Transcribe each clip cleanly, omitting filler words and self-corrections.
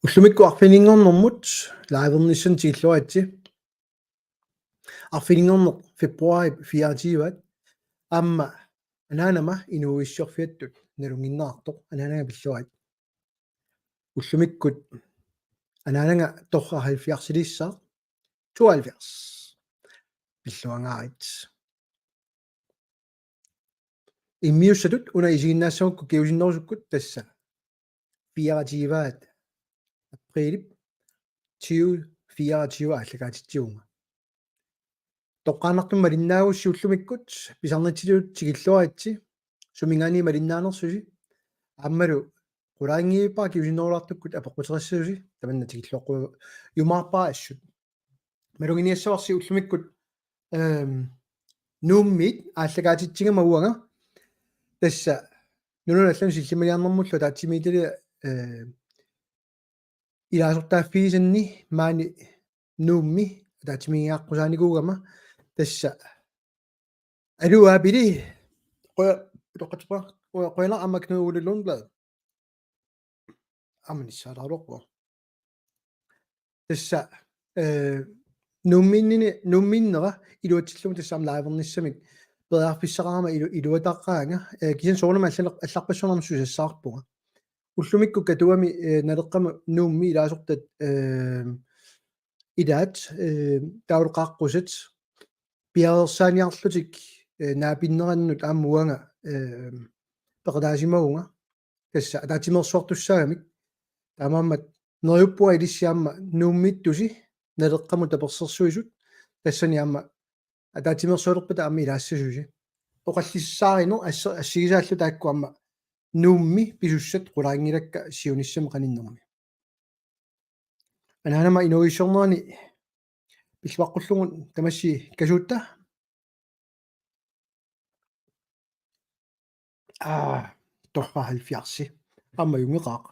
Ullumikku arfininngernermut laavernissan tigilluatsi arfininngerner februari 24 amma anaanama inuuissorfiattut nalunginnaartoq anaananga pilluat ullumikkut anaananga torraralfiarsilissaa 72 pilluangaarit immiussatut una isiginnaassamukku kiusinnerusukkut tassa 24 april 2024 allakaatitsuunga toqqaanartum malinnaaguussi ullumikkut pisarnatiliut tigilluaatsi sumingaani malinnaanersusi аммалу qulaangiipaa kiusinnerulartukkut apoqquterassasusi tamanna tigilluaqqu yumaarpaa assut malunginiassavарси ullumikkut nuummit ааллакаатитсига мауага тасса нунулаллам силлималиарнэрмуллу таатсимиитали илаасортааффигисанни маани nuummi таатсимигиаққусааникуугама тасса алуаапили qoya тоққатпа qoyala аммакнуугуллунблаа амнissaalaaruqwa тасса numminnera iluatillum tassam laavernissamik pearfissaqarama iluataqaanga kisan soornama алларпассорнарм сусассаарпуга уллумикку катуами налеққама nuummi ilaasortat idaat tauluqaaqqusat piarersaaниарлутик наапиннерannут ааммуанга пеқатаасимагунга тасса таатимерсуартуссаагамик таамааммат нерюппуа илиссиаама nuummiттуси налеққаму таперсерсуисут тассани аама таатимерсуалерпата аама илаассасуси оқаллиссааринер ассигисааллу таакку аама nuummi писуссат qulaangilakka siunissam qaninnermi анаанама инуиссорнерани пиллуаққуллугун тамасси касуутта торрахалфиарси аама юнгеқаақ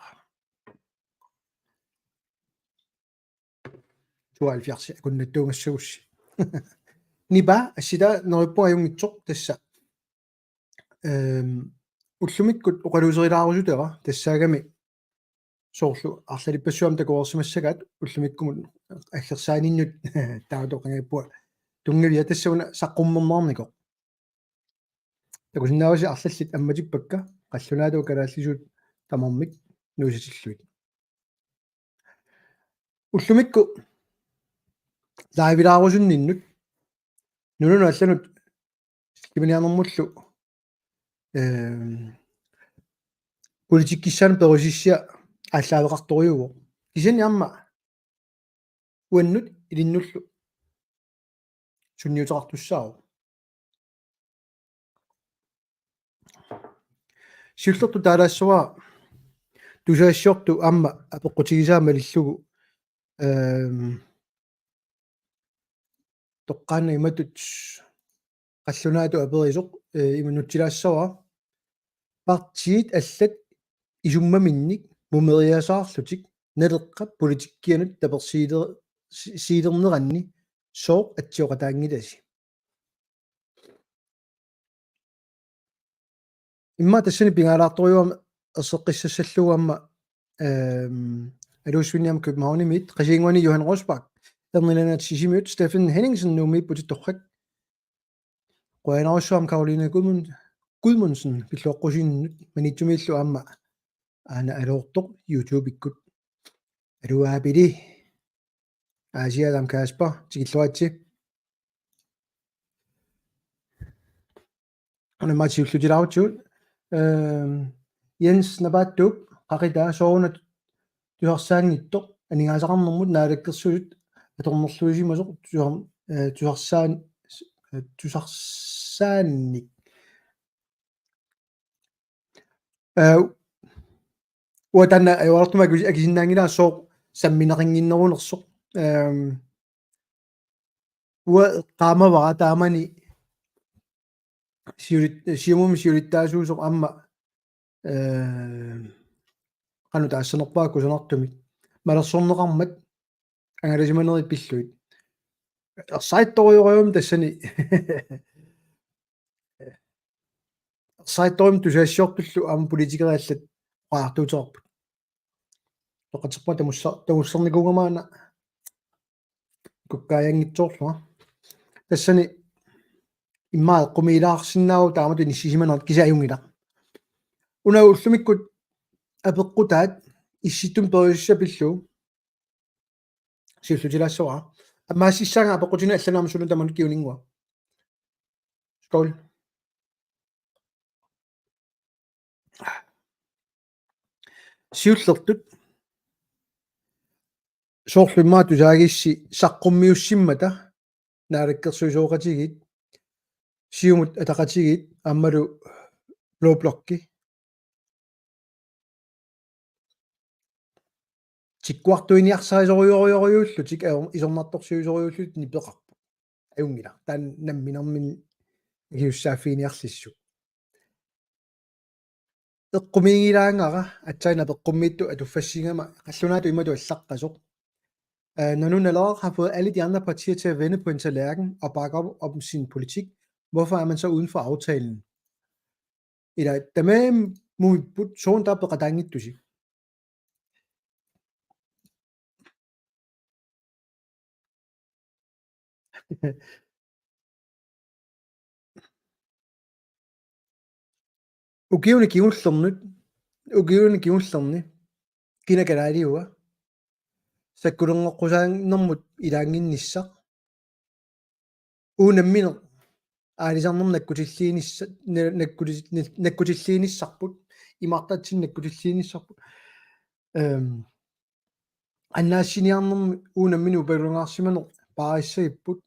туалфиарси акуннаттуунгассагусси ниба ассита нериппуаюнгитсоқ тасса уллумиккут оқалуусерилаарусутера тассаагами соорлу арлалиппассуам такуорсимассагаат уллумиккумут аггерсааниннут таатоқангаппуа тунгавиа тассауна саққуммернаарникоқ такусиннааваси арлаллит амматиппакка қаллунаатуу калааллисуут тамармик нуусатиллуит уллумикку лаавилаарусунниннут нунуну алланут киминиарнэрмуллу политиккиссаан перусиссиа ааллаавеқарторюуго кисани амма уаннут илиннуллу сунниутеқартуссаау силлерту таалаассуа тусаассиорту амма апеққутигисаама лиллугу тоққаана иматут қаллунаату аперисоқ иманутсилаассава партиит аллат исуммаминник мумериасаарлутик налеққап политиккианут таперсиилернеранни сооқ атсиоқатаангиласи имма тассани пингаалаарторюама ерсеққиссассаллугамма алуусвинниам Københavnimit qasiinguani Johan Rosbach ernilanat sisimut Steffen Henningsen nuumipputit torrak qoyanarussuam Caroline Gudmundsen pilluoqqusinnut manitsumiillu aamma aana aloortoq YouTube ikkut aluaapili Aasialam Kasper tigilluatsi anamatiullutilaarutsuut Jens Nabattup qaqita soorunat tuarsaannittoq aningaasaqarnermut naalakkersulut atornerluisimasoq tusarsaannik uatanna ayortumak akisinnaangilaa sooq sammineqinginnerunersoq ua qaamavara taamani siulittaasuusoq amma qanu taassanerpaakku sanartumik малерсорнеқармат ангаласиманери пиллуит сайториориум тассани сайториум тусаассиортуллу аама политикериаллат qaartuutorput toqaterpa tamussernikugamaana kukkaayanngitsoorluga тассани иммаа qumilаарsinnaau таамату ниссисиманерт кисааюнгила унауллумиккут апеққутаат исситтум периуссапиллу сиуллутилаассуа аммаассисsaanga апеққутина алланаамсуну таманут киунингуа скол сиуллертут соорлуммаату саагисси саққуммиуссиммата наалаккерсуисооқатигит сиумут атақатигит аммалу блоблокки тиккуартуиниарсаисориориориуллу тик исорнарторсуисориуллут нипеқарпу аюнгила таан намминермин гиуссааффиниарлиссу эққумингилаангара атсаина пеққуммитту атуффассигама қаллунаату имату аллаққасоқ når nu Nalor har fået alle de andre partier til at vende på en tallerken og bakke op om sin politik, hvorfor er man så uden for aftalen? Eller dermed må vi sådan der på radangit du siger. Ugivende givelslomne, kina garadi uva. Sakkurungoqqusaanermut ilaanginnissa uunamminер аалисарнер наккутиллиинissarput имартатсин наккутиллиинissarput аннаассиниарнерми уунаммину палунгаарсиманер паариссаиппут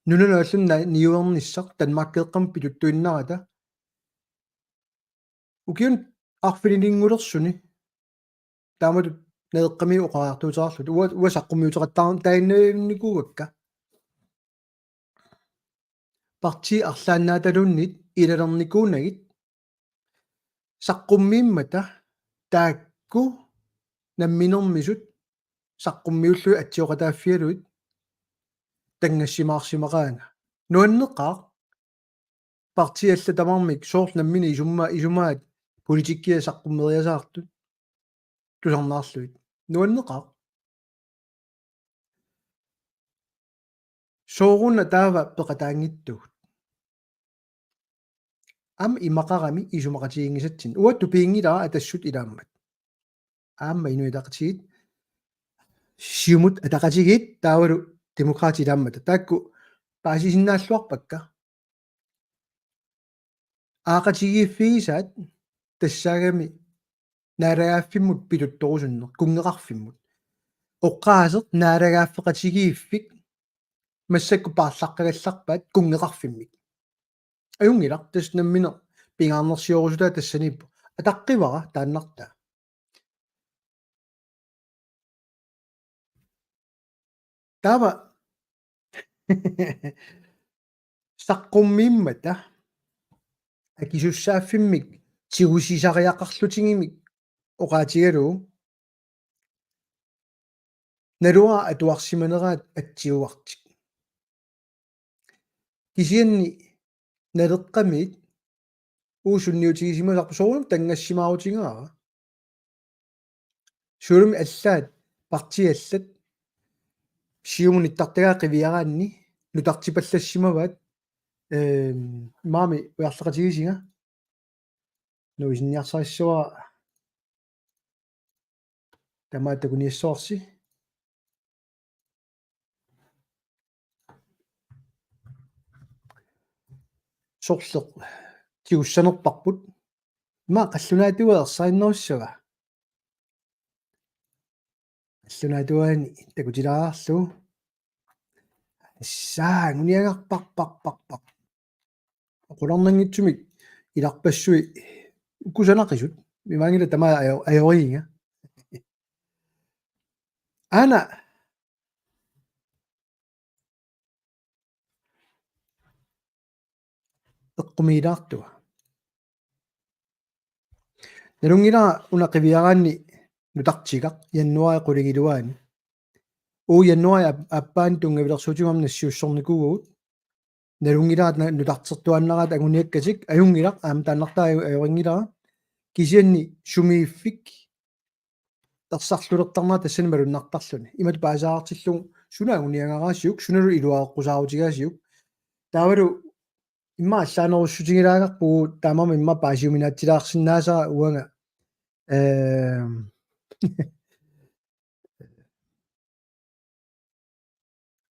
нунанааллун ниуернissaq Danmarkkeeqqam piluttuinnarata укиун арфилинингулерсуни таамату наеққами оқаартуутаарлут уасаққумиутераттаарн таиннаавникуугакка парти арлааннааталуннит илалерникуунагит саққуммииммата таакку намминермисут саққуммиуллу атсиоқатааффиалуит тангассимаарсимақаанга нуаннеқаа парти алла тамармик соорл наммини исумаат политиккиа саққуммериасаартут тусарнаарлуит нуаннеқаа сооруна таава пеқатаангиттугут ам имақарами исумақатигингисатсин уатту пиингилаа атассут илааммат аамма инуитақатигит сиумут атақатигит таавалу демократи илааммата таакку паасисиннааллуарпакка аақатигииффигисаат тассаагами нарагаaffimmut piluttorusunner kungeqarfimmut oqqaaseq naaragaaffeqatigiiffik массакку паарлаққагалларпаат kungeqarfimmik аюнгилар таснаммина пингаарнерсиорусулаа тассаниппу атаққивара тааннарта таава саққуммииммата акисуссааффиммик тигусисариақарлутингимик оqaatiгалу налуа атуарсиманераат атсиуартик кисианни налеққамит уусунниутигисимасарпу соорум тангассимаарутингаара сулум аллаат партиаллат сиумуниттартагаа қивиараанни нутартипаллассимаваат маами уярлеқатигисинга нуисинниарсариссуа тамааттакуниассоорси сорлеқ тиуссанерпарпут ма қаллунаатуаерсаиннеруссага аллунаатуаани такутилаарлу саа нуниагарпарпарпарпар оқуларнангитсумик иларпассуи укусанақисут мимаангила тамаа аёриинга ана эққумилаартуа налунгила унақивиараанни нутартигақ яннуари қулигилуаани яннуари аппаан тунгавилерсуутимам нассиуссорникуугут налунгилаат нутартертуаннераат агуниаккасик аюнгилақ аам тааннартаа аёрингилара кисианни сумииффик тарсарлулертарнаа тассани малуннартарлуни имат паасаартиллугу суна униангараасиук суналу илуааққусаарутигаасиук таавалу имма аллаанеруссутигилаагарпугу таамама имма паасиуминаатсилаарсинаасара уанга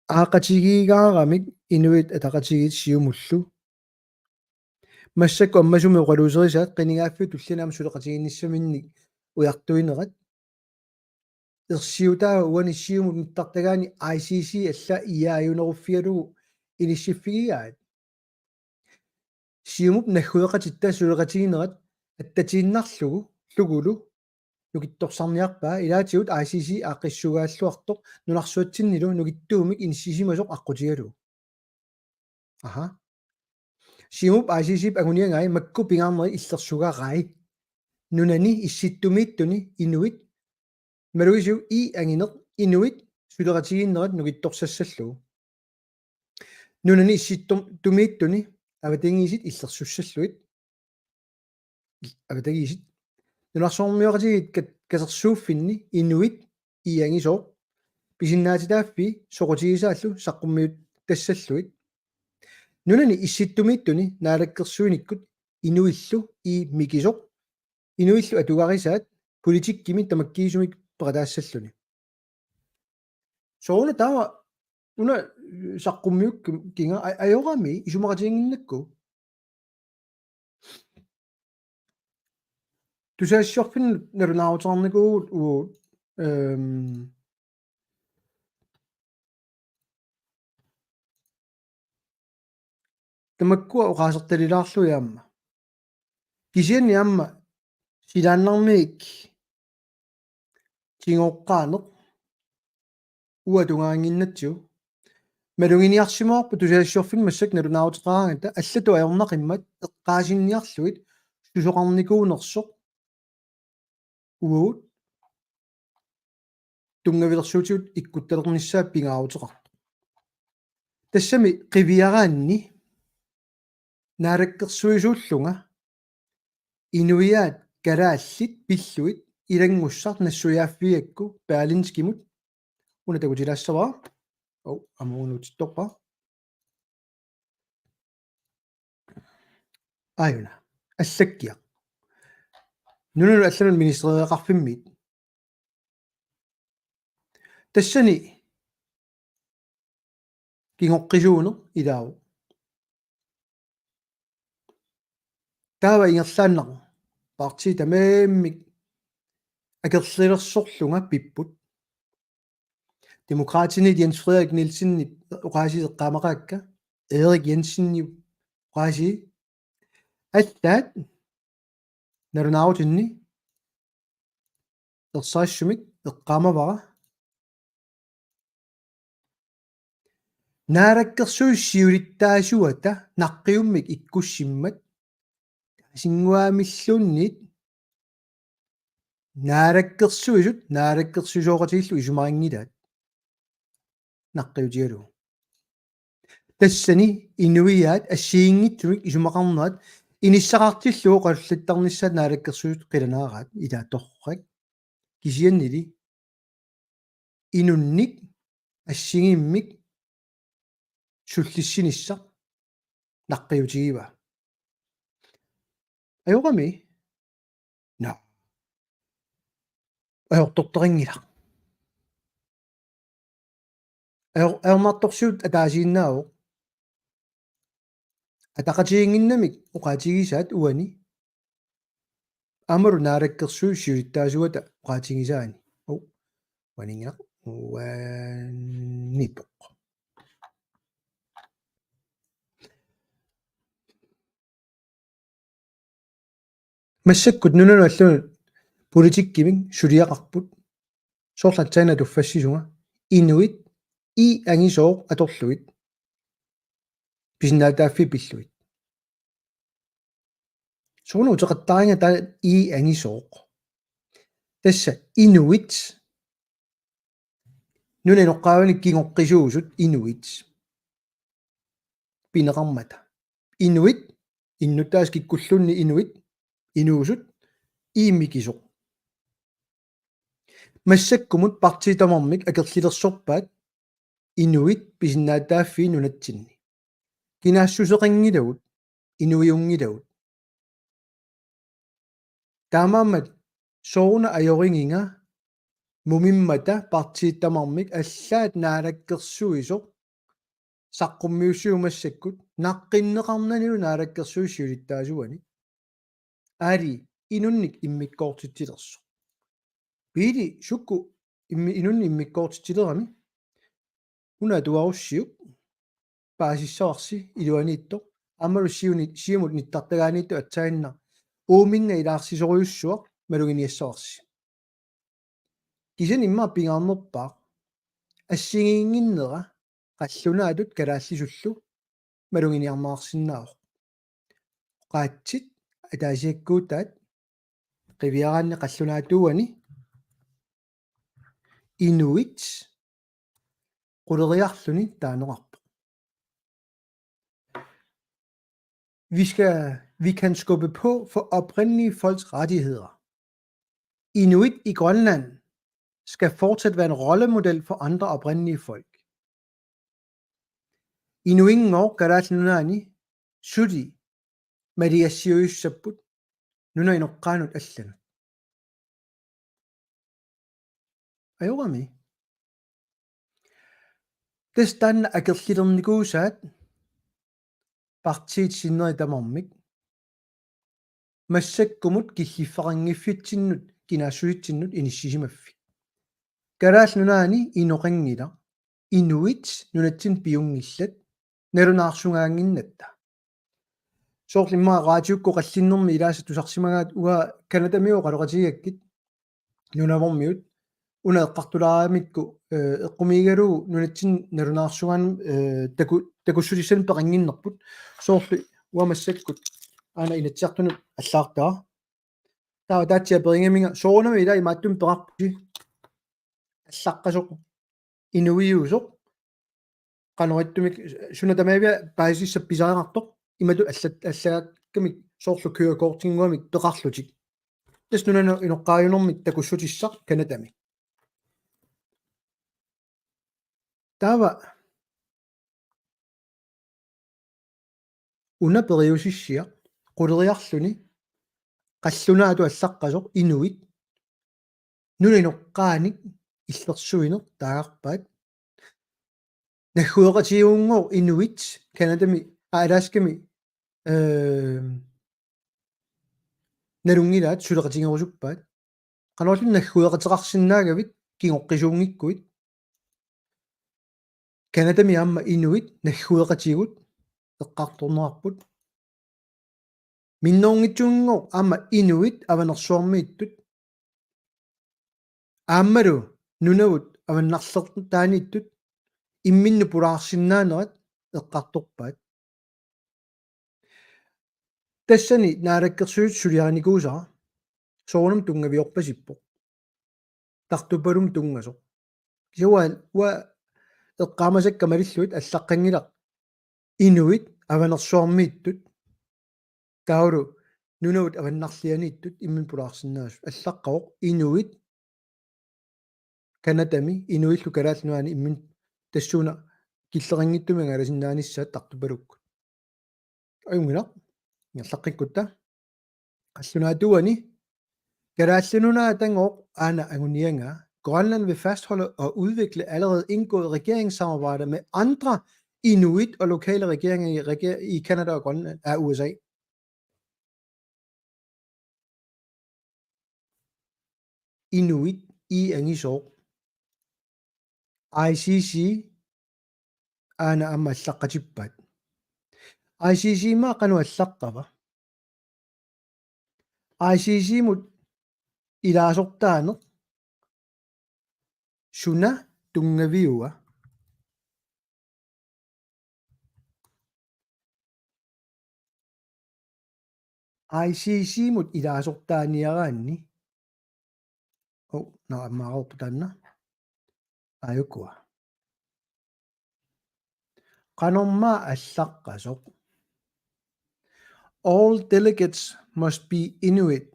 аақатигигаарамик инуит атақатигит сиумуллу массакку аммасуми оқалуусерисаат қинигааффи туллинаама сулеқатигинниссаминник уяртуинерат ерсиутаа уаниссиумут миттартагаани ICC алла иааюнеруффиалугу иниссиффигигаат сиумуп наггуеқатиттаа сулеқатигинерат аттатииннарлугу лугулу нукитторсарниарпаа илаатигут ICC ааққиссугааллуартоқ нунарсуатсиннилу нукиттуумик иниссисимасоқ аққутигалу аха сиумуп ICC агуниангай макку пингаарнери иллерсугаарай нунани исситтумииттуни инуит малуису и ангинеқ инуит сулеқатигиннерат нукитторсассаллугу нунани исситтумииттуни аватингисит иллерсуссаллуит аватагисит нунарсоормиоқатигит касерсууффинни инуит иангисоо писиннаатитааффи соқутигисааллу саққуммиут тассаллуит нунани исситтумииттуни наалаккерсуиниккут инуиллу и микисоқ инуиллу атугарисаат политиккими тамаккиисумик ператаассаллуни соона таава уна саққуммиук кинга аёрами исумақатингиннакку тусаассорфин налунаарутарникуут уу тамаккуа оqaасерталилаарлуяамма кисианни аама силааннармиик тингоққаанеқ уатунгаангиннатсу малугиниарсимоорпу тусаассорфин массак налунаарутеқараагата аллату аёрнақиммат эққаасинниарлуит сусоқарникуунерсоқ уут тунгавилерсуутиут иккутталерниссаа пингаарутеқар тассами қивиараанни наалаккерсуисууллунга инуиаат калааллит пиллуит илангуссар нассуяаффиакку паалинскимут уна тагутилаассаваа амуунутитторпа аюна аллаккиа нунул алланун министериақарфиммит тассани кингоққисуунер илааву таава ингерлааннақ парти тамааммик акерлилерсорлунга пиппут демократини Jens Frederik Nielsen оqaasi эққамақаакка Erik Jensen оqaasi аллаат нарунаарутинни ерсаассумик эққамавара наалаккерсуиссиулиттаасуата наққиуммик иккуссиммат сингуаамиллуннит наалаккерсуисут наалаккерсусооqatигиллу исумарингилаат наққиутигалу тассани инуиаат ассиингитсумик исумақарнерат иниссақартиллуу қаллаттарниссаат наалаккерсуут қиланаараат илаатторрак кисианнили инунник ассигиммик суллиссинисса наққиутигива аёрами на аёрторторингила аёрнарторсуут атаасииннаавоо атақатигингиннамик оqaатигисаат уани амару наалаккерсуу сиулиттаасуата оqaатигисаани ванингеқ уаннипоқ массаккут нунану аллуну политиккимик сулиақарпут соорлатсаана туффассисунга инуит и ангисоо аторлуит писиннаатааффи пиллуит суну утеқаттаринга та и ангисооқ тасса инуит нуненоққаавани кингоққисуусут инуит пинеқармата инуит иннутаас киккуллунни инуит инуусут iimmikisuq массаккумут партиитамармик акерлилерсорпаат инуит писиннаатааффии нунатсинни кинаассусеқангилагут инуиунгилагут таамаамат сооруна ajoriginga мумиммата партииттамармик аллаат наалаккерсуисоқ саққуммиуссуумассаккут наққиннеқарнанилу наалаккерсуиссиулиттаасуани аали инунник иммиккоортитсилерсо пили сукку инунни иммиккоортитсилерами уна туаруссиук паасиссаварси илуаниитто аммалу сиумут ниттартагааниитту атсаинна ууминга илаарсисориуссуақ малугиниассаварси кисен иммаа пингаарнерпаа ассигиингиннера қаллунаатут калааллисуллу малугиниармаарсиннаавоқ qaatsit атаасиаккуутаат qivиараанни қаллунаатууани inuit quleriarluni taaneqarpo vi kan skubbe på for oprindelige folks rettigheder. Inuit i Grønland skal fortsat være en rollemodel for andre oprindelige folk. Inuingen karaatnunaani sudi madiassiuissapput nuna inoqqaanut allanut. Ajorami. Testanna akerlilernikuusaat partiit sinneri tamarmik массаккумут киллиффарингиффитсиннут кинаассуитсиннут иниссисимаффи караалнунаани иноқангила инуит нунатсин пиунгиллат налунаарсунгаангиннатта соорлиммаа раатиукко қаллиннэрми илааса тусарсимагаат уа канатамио қалоқатигаккит нунавормиут уна эққартулаарамикку эққумигалугу нунатсин налунаарсугаан такуссулисан пеқангиннерпут соорли уамассаккут ана инатсиартунут аллаартаа таа таатсиа перингаминга соорунами ила имааттум перарпути аллаққасоқ инуиусоқ канориттумик сунатамавиа паасиссапписаақартоқ имату аллагаккамик соорлу кюакоортингуамик пеқарлутик тас нунана иноққааюнэрмик такуссутиссақ канатами таава уна периусиссиа quleriarluni qallunaatu allaqasoq inuit nuninoqqaanik illersuiner taaqarpaat naggueqatiuunngor inuit kanadami alaskami nalungilaat suleqatingerusuppaat qanorlun naggueqateqarsinnaagavit kingoqqisuungikkuit kanadami amma inuit naggueqatigut eqqartornerarput минноунгитсунгоо ама инуит аванерсуармииттут ааммалу нунавут аваннарлертаанииттут имминну пулаарсиннаанерат эққарторпаат тассани наалаккерсуут сулианикуусара соорнум тунгавиорпасиппо тартупалум тунгасо кисуаан уа эққаамасакка малиллуит аллаққангилақ инуит аванерсуармииттут тауру нунавут аваннарлианииттут иммин пулаарсинаас аллаққавоқ инуит канатами инуиллу калаалнуани иммин тассууна киллерингиттумага аласиннааниссаат тартупалукку аюнгила нгаллаққиккутта қаллунаатуани калааллунунаа тангооқ аана агунианга Grønland vil fastholde og udvikle allerede indgået regeringssamarbejde med andre inuit og lokale regeringer i Canada og Grønland af USA. Inuit i angisor ICC ana amma allaqatippat ICC ma qanu allaqqava ICC mut ilaasortaane suna tungaviua ICC mut ilaasortaaniaraanni naammaarorputanna ayukua qanorma allaqqasoq all delegates must be Inuit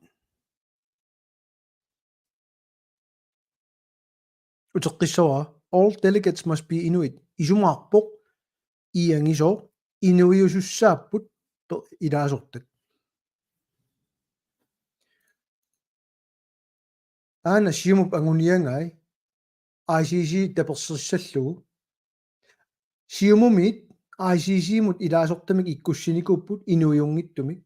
Uteqqissava all delegates must be Inuit. Isumaarpoq iangisoo inuiusussaaput ilaasortak. Aana siumup anguniangai ICC tapersissallugu siumumit ICC-mut ilaasortamik ikkussinikupput inuiungittumik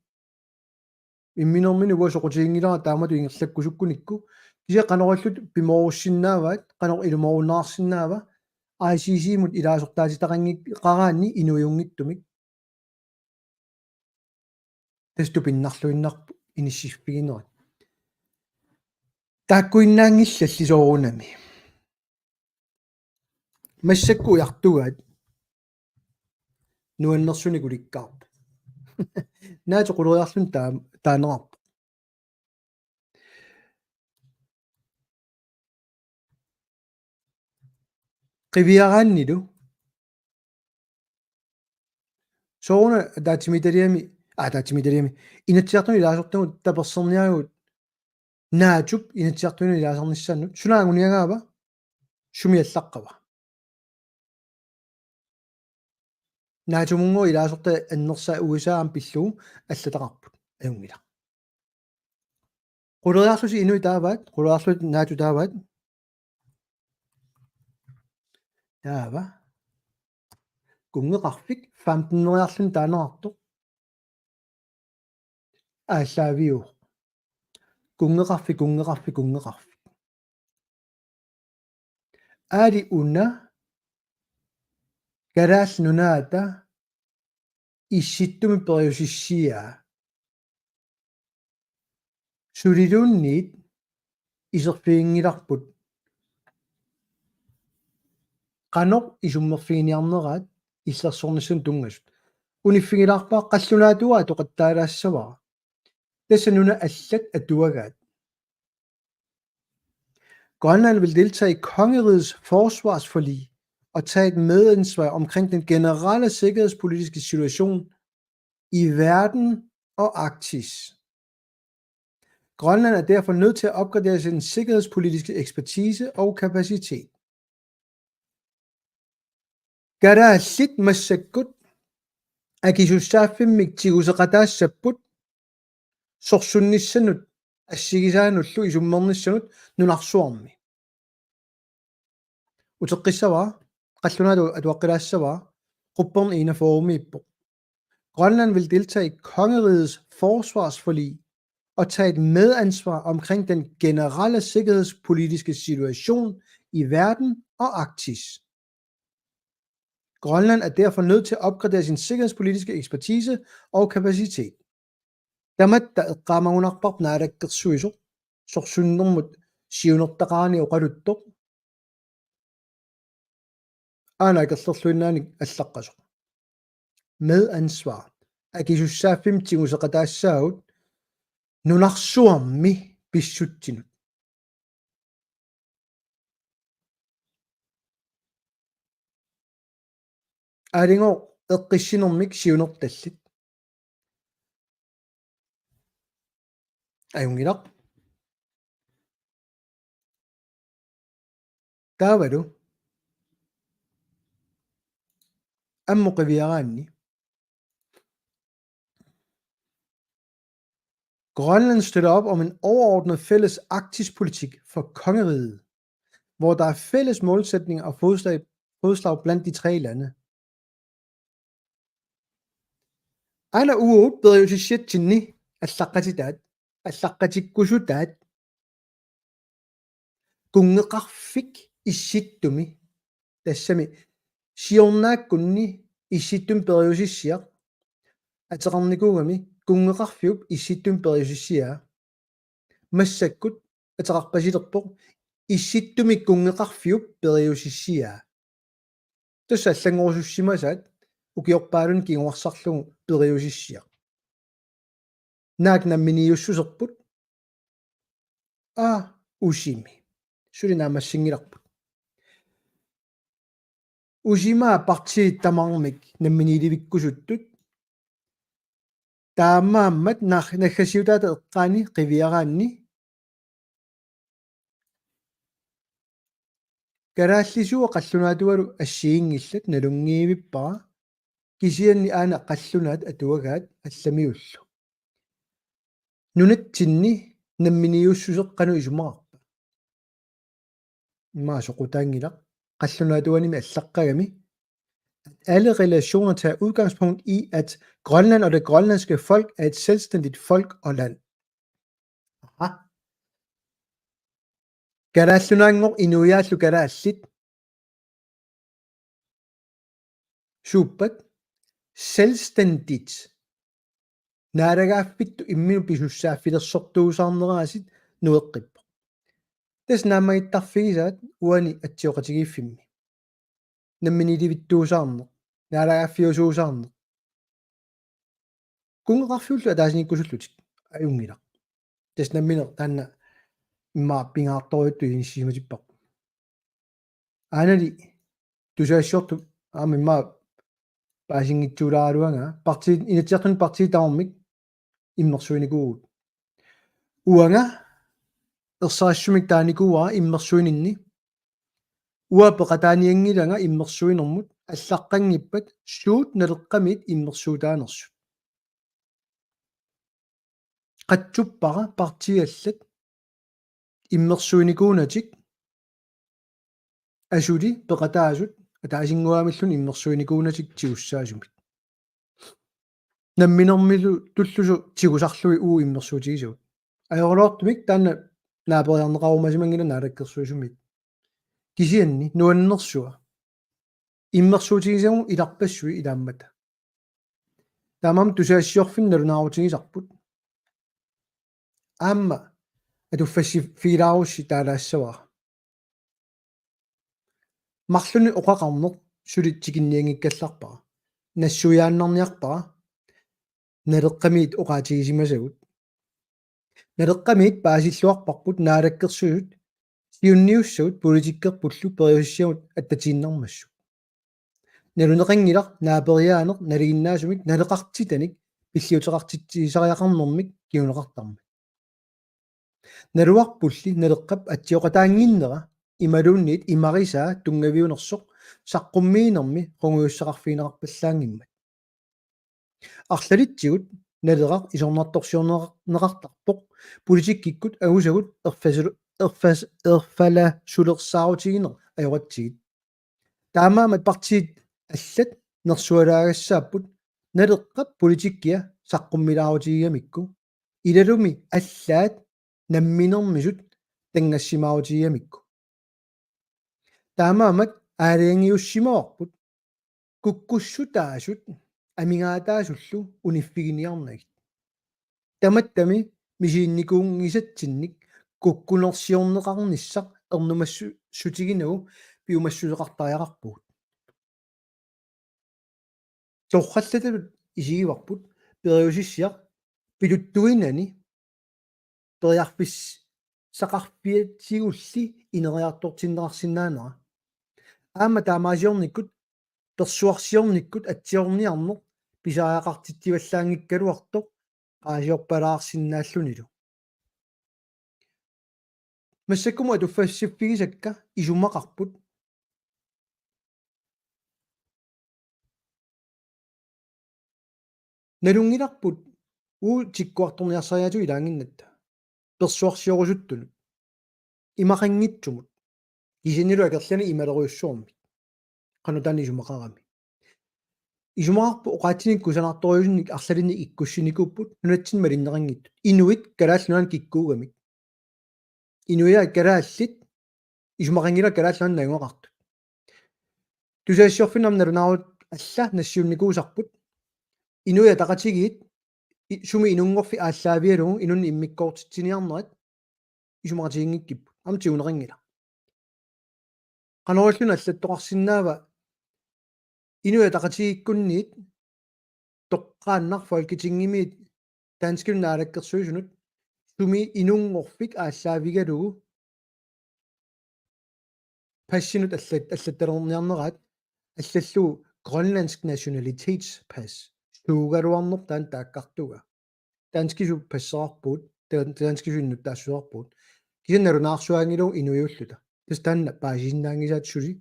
имминэрмини уасоқутиингилара таамату ингерлаккусуккуникку кися канораллут пиморуссиннааваат канор илуморунаарсиннаава ICC-мут илаасортаатитақангик қараанни инуиунгиттумик тесту пиннарлуиннарпу иниссиффигинерат тааккуиннаангиллаллисоорунами массакку яртугаат нуаннерсуникуликкаарпу наати quleriarlun таанерарпу qivиарааннилу соона таатимиталиами инатсиартуни илаасортагут таперсерниагут наатуп инатсиартуни илаасарниссааннут сунаагуниагаава сумиаллаққава наатумунго илаасорта аннерсаа USA-ам пиллугу аллатақарпут аюнгила quleriarlusi inui taavaat quleriarlut naatu taavaat таава кунгеқарфик 15-нериарлун таанерарто ааллаавиу кунгеқарфи аали уна гараал нунаата исситтуми периусиссиа сулилуунниит исерфиингиларпут qanor isummerfiginiarneraat иллерсорнисsun тунгасут униффигилаарпаа qallunaatuа тоqattaalаассавара тассануна аллат атуагаат Grønland vil deltage i kongerigets forsvarsforlig og tage et medansvar omkring den generelle sikkerhedspolitiske situation i verden og Arktis. Grønland er derfor nødt til at opgradere sin sikkerhedspolitiske ekspertise og kapacitet. Garaallit massakkut akisussaaffimik tiguseqataassaput sorsunnissanut ассигисаануллу исуммернissanут нунарсуарми утеққиссава қаллунаалу атуаққилаассава qupper'n ena forumippo Grønland vil deltage i kongerigets forsvarsforlig og tage et medansvar omkring den generelle sikkerhedspolitiske situation i verden og Arktis. Grønland er derfor nødt til at opgradere sin sikkerhedspolitiske ekspertise og kapacitet. Tamatta eqqaamagunarparp naalakkersuisoq sorsunnermut siunertaqaani oqaluttoq aanaakerlerluinnaani allaqqasoq medansvar akisussaafim tiguseqataassaagut nunarsuarmi pissuttinut aalingor eqqissinermik siunertallit ayungilaq taavalu ammuqiviaraanni Grønland støtter op om en overordnet fælles Arktispolitik for kongeriget, hvor der er fælles målsætninger og fodslag blandt de tre lande. Aina uut periodisittinni allaqqatitaat аллаққатиккусутаат кунгеқарфик исситтуми тассами сиорнааккунни исситтум периусиссиақ атеқарникуугами кунгеқарфиуп исситтум периусиссиа массаккут атеқарпасилерпоқ исситтуми кунгеқарфиуп периусиссиа тасса аллангорусуссимасаат укиорпаалун кигуарсарлугу периусиссиақ наакнамминиуссусерпут усими сулинаамассингиларпут усимаа партии тамармик намминиливиккусуттут таамааммат нахасиутаата эққаани қивиараанни Kalaallisuwa qallunaatualu assiingillat nalungiivippa kisianni aana qallunaat atuagaat allamiullu nunatsinni namminiussuseqqanu isumaqarpa maasoqutaangilaq qallunaatuanimi allaqqagami alle relationer tager udgangspunkt i, at Grønland og det grønlandske folk er et selvstændigt folk og land. Aha. Kalaallunangor inuiaallu kalaallit suuppat selvstændigt naaragaaffittu imminu pisussaaffilersortuusarneraasit nueqqippo tasnaamagittarfigisaat uani atsioqatigiiffimmi namminilivittuusaarneq naaragaaffiusuusaarneq kungeqarfiullu ataasinikkusullutik ajungilaq tasnammineq taanna immaappigaartoriuttu inissiimatippaq aanali tusaassiortu aamimmaa paasingitsuulaaruanga parti inatsiartun partiitaarmik immersuinikuugut uanga ersaassumik taanikuuaa immersuininni uapeqataaniangilanga immersuinermut аллаққангиппат суут налеққамит иммерсуутаанерсут қатсуппара партиаллат иммерсуиникуунатик асули пеқатаасут атаасингуаамиллун иммерсуиникуунатик тигуссаасумит намминермилу туллусу тигусарлуи уу иммерсуутигисуут аёрлоортумик таана наапериарнеқарумасимангила наалаккерсуисумит кисианни нуаннерсуа иммерсуутигисагу иларпассуи илааммата таамам тусаассиорфинналу наарутигисарпут аама атуффасси филаарусси таалаассаваа марлуни оқақарнеқ сулитсикинниангиккалларпара нассуяаннарниарпара налеққамиит оқаатигисимасагут налеққамиит паасиллуарпарпут наалаккерсуут сиунниуссагут политиккерпуллу периусиамут аттатииннармассу налунеқангилар наапериаанеқ налигиннаасумик налеқартитаник пиллиутеқартитсисариақарнэрмик киунеқартарми налуарпулли налеққап атсиоқатаангиннера ималуунниит имарисаа тунгавиунерсоқ саққуммиинерми қонгуйуссақарфиинеқарпаллаангиммат арлалитсигут налеқақ исорнартторсиорнеқартарпоқ политиккиккут агусагут ерфала сулерсаарутигинер ajoratiit таамаамат партиит аллат нерсуалаагассааппут налеққап политиккиа саққуммилаарутигиамикку илалуми аллаат намминермисут тангассимаарутигиамикку таамаамат аалиангиуссимоорпут куккуссутаасут амигаатаасуллу униффигиниарнагит таматтами мисиинникуунгисатсинник куккунерсиорнеқарниссақ ернумассу сутигинагу пиумассулеқартариақарпугут сорраллаталут исигиварпут периусиссиақ пилуттуинани периарфис сақарпиатсигулли инериартортиннеқарсинаанера аама таамаасиорниккут персуарсиорниккут атсиорниарнеқ писааяқартитсиваллаангиккалуарто qaasiorpalаарsinnaallunilu массаккуму атуффассиффигисакка исумақарпут налунгиларпут уу тиккуарторниарсариату илаангиннатта персуарсиорусуттунут имақангитсумут кисинилу акерлани ималеруйуссуорми qanutani исумақарами исумаарпу оқаатиникку санарторюусинник арлалинни иккуссиникуппут нунатсин малиннеқангиттут инуит калааллунан киккуугамик инуя калааллит исумақангила калааллунан нагуақартут тусаассиорфинам налунаарут алла нассиунникуусарпут инуя тақатигиит суми инунгорфи ааллаавиалугу инунни иммиккоортитсиниарнерат исумақатигингиккиппут амтигунеқангила qanorilluna аллаттоқарсинаава инуя тақатигиккунниит тоққааннар фолкитингимиит данскун наалаккерсуисунут суми инунгорфик ааллаавигалугу пассинут аллатталерниарнераат аллаллугу grønlandsk nationalitetspas суугалуарнер таан тааккартуга данскису пассерарпуут данскисуиннут таассуарпуут кисанналунаарсуаангилу инуйуллута тастанна паасиннаангисаатсули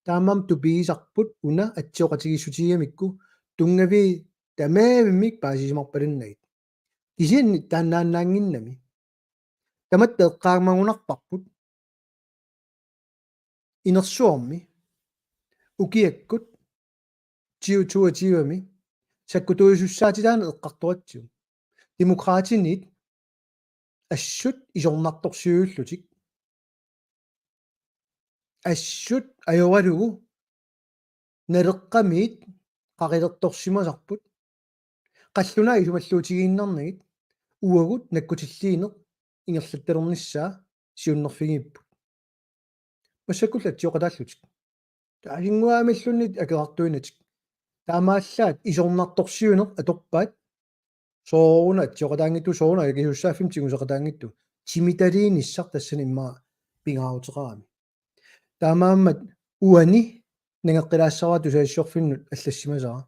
таамаам тупигисарпут уна атсиоқатигиссутигамикку тунгави тамаавиммик паасисимарпалуннагит кисианни тааннааннаангиннами тамат пеэққаагмагунарпарпут инерсуарми укиаккут тиутуативами саккутуисуссаатилаана эққарторатсиу демократинит ассут исорнарторсиуиллутик ассут ajorалугу налеққамиит қақилерторсимасарпут қаллуна исумаллуутигииннарнагит уагут наккутиллиинеқ ингерлатталерниссаа сиуннерфигиппут массаккуллат тиоқатааллутик таасингуаамиллуннит акеқартуинатик таамааллаат исорнарторсиунеқ аторпаат сооруна тиоқатаангитту сооруна акисуссааффим тигусеқатаангитту тимиталииниссар тассани иммаа пингаавутеқарами таамааммат уани нангеққилаассараа тусаассиорфиннут аллассимасара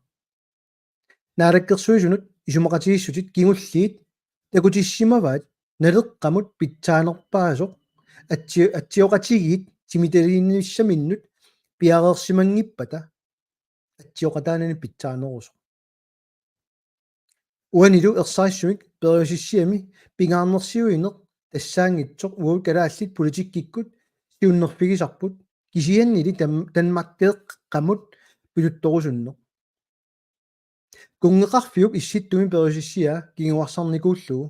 наалаккерсуисунут исумақатигиссутит кигуллиит такутиссимаваат налеққамут питсаанерпаасоқ атсиоқатигиит тимиталиинниссаминнут пиареерсимангиппата атсиоқатаанани питсаанерусо уанилу ерсаассумик периусиссиами пингаарнерсиуинеқ тассаангитсоқ уут калааллит политиккиккут сиуннерфигисарпут кисианнили танмактеэққамут пилутторусуннеқ кунгеқарфиук исситтуми периусиссиа кигуарсарникууллугу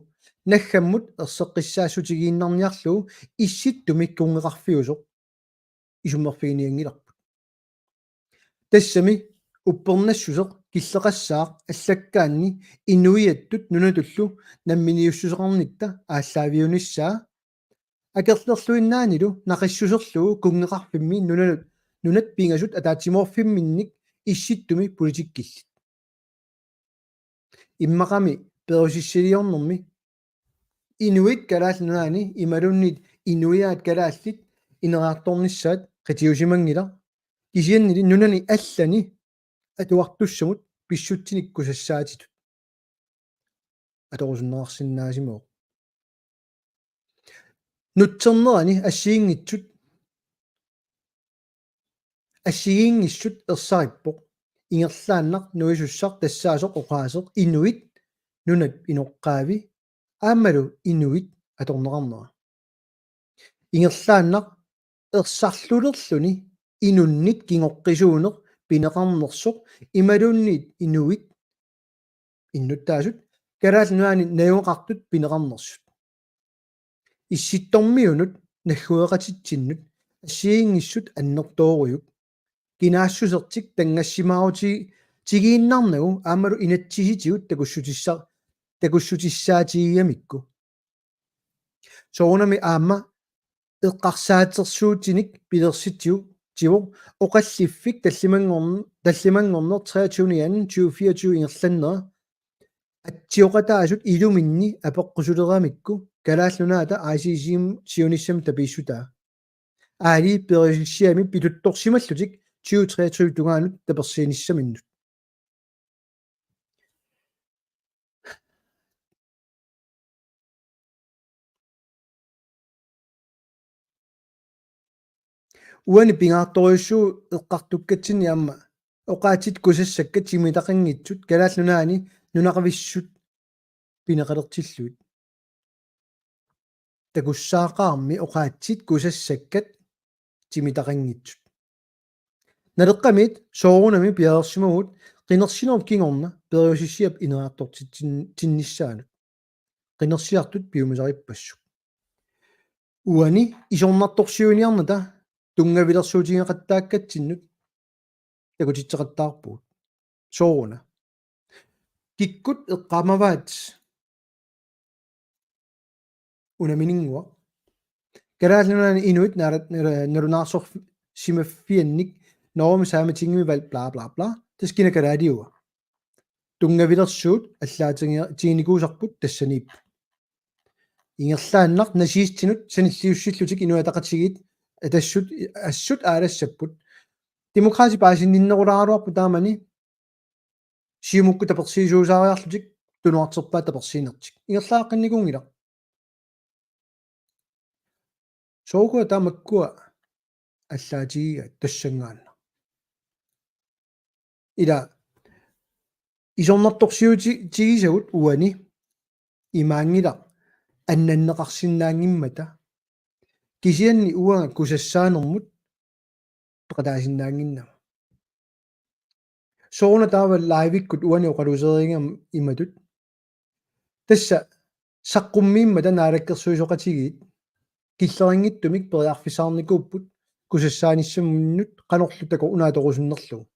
наггаммут ерсеққиссаасутигииннарниарлугу исситтуми кунгеқарфиусоқ исуммерфигиниангиларпут тассами уппернассусеқ киллеқассаақ аллаккаанни инуиаттут нунатуллу намминиуссусеқарнитта ааллаавиуниссаа акерлерлуиннаанилу нақиссусерлугу кунгеқарфимми нунат пингасут атаатимоорфимминник исситтуми политиккиллит иммақами перусиссилиорнэрми инуит калааллунаани ималуннит инуиаат калааллит инераарторниссаат қатиусимангила кисианнили нунани аллани атуартуссамут писсутсиниккусассаатитут аторусуннеқарсинаасимоо нутсернерани ассигиингиссут ерсариппоқ ингерлааннақ нуисуссар тассаасоқ оқаасеқ инуит нунат иноққаави аамалу инуит аторнеқарнера ингерлааннақ ерсарлулерлуни инуннит кингоққисуунеқ пинеқарнерсоқ ималуннит инуит иннуттаасут калаалнуани наюоқартут пинеқарнерсут исситтормиунут наггуеқатитсиннут ассиингиссут аннертооруйук кинаассусертик тангассимаарути тигииннарнагу аамалу инатсиситигут такуссутиссаатигиамикку соонами аама эққарсаатерсуутиник пилерситиу тиво оқаллиффик таллимангорнер 23 яан 2024 ингерланнера атсиоқатаасут илуминни апеққусулерамикку калааллунаата ICC сиониссам таписсутаа аали перисиами пилутторсималлутик 2023 тугаанут таперсииниссаминнут уани пингаарториуссуу эққартуккатсини аама оқаатит кусассакка тимитақангитсут калааллунаани нунақависсут пинеқалертиллуит такуссаақарми оқаатит кусассаккат тимитақангитсут налеққамит соорунами пиаерсимагут қинерсинерп кингорна периусиссиап инераартортитсинниссаанут қинерсиартут пиумисариппассу уани исорнарторсиуниарната тунгавилерсуутигеқаттааккатсиннут такутитсеқаттаарпуут сооруна киккут эққамаваат унаминингуа калааллунаани инуит нарунаарсор симаффианник норми сааматингими вал бла бла бла таскина калаадиуа тунгавилерсуут аллаатигиникуусарпут тассаниип ингерлааннар насиистинут саниллиуссиллутик инуатақатигит атассут ассут аалассаппут демократи паасинниннерулааруарпу таамани сиумукку таперсиисуусаариарлутик тунуартерпаа таперсиинертик ингерлааққинникунгила соокуа таамаккуа аллаатигига тассангаанна ила исорнарторсиутигисагут уани имаангила аннаннеқарсинаангиммата кисианни уага кусассаанермут пеқатаасиннаангиннама соруна таава лайвиккут уани оқалусерингам иматут тасса саққуммиимма танаалаккерсуисоқатигиит киллерингиттумик периарфисаарникууппут кусассааниссаммуннут канорлу тако унааторусуннерлугу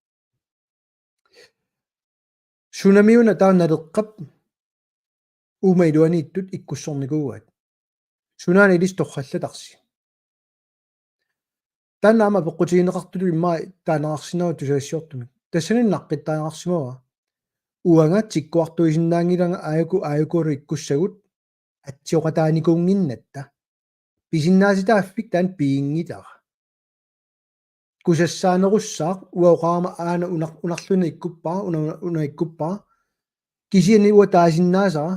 сунамиуна тааналеққап уумаилуанииттут иккуссорникуугаат сунаана илис торраллатарси танаама пеққутигинеқартулу иммаа таанеқарсинаа тусаассиортумик тассаниннаққиттаанеқарсимава уанга тиккуартуисиннаангилага аякууру иккуссагут атсиоқатааникуунгиннатта писиннааситааффик таан пиингитара кусассаанерусsaaq уаоqaama аана унарлуна иккуппаа уна иккуппаа кисиани уа таасиннаасара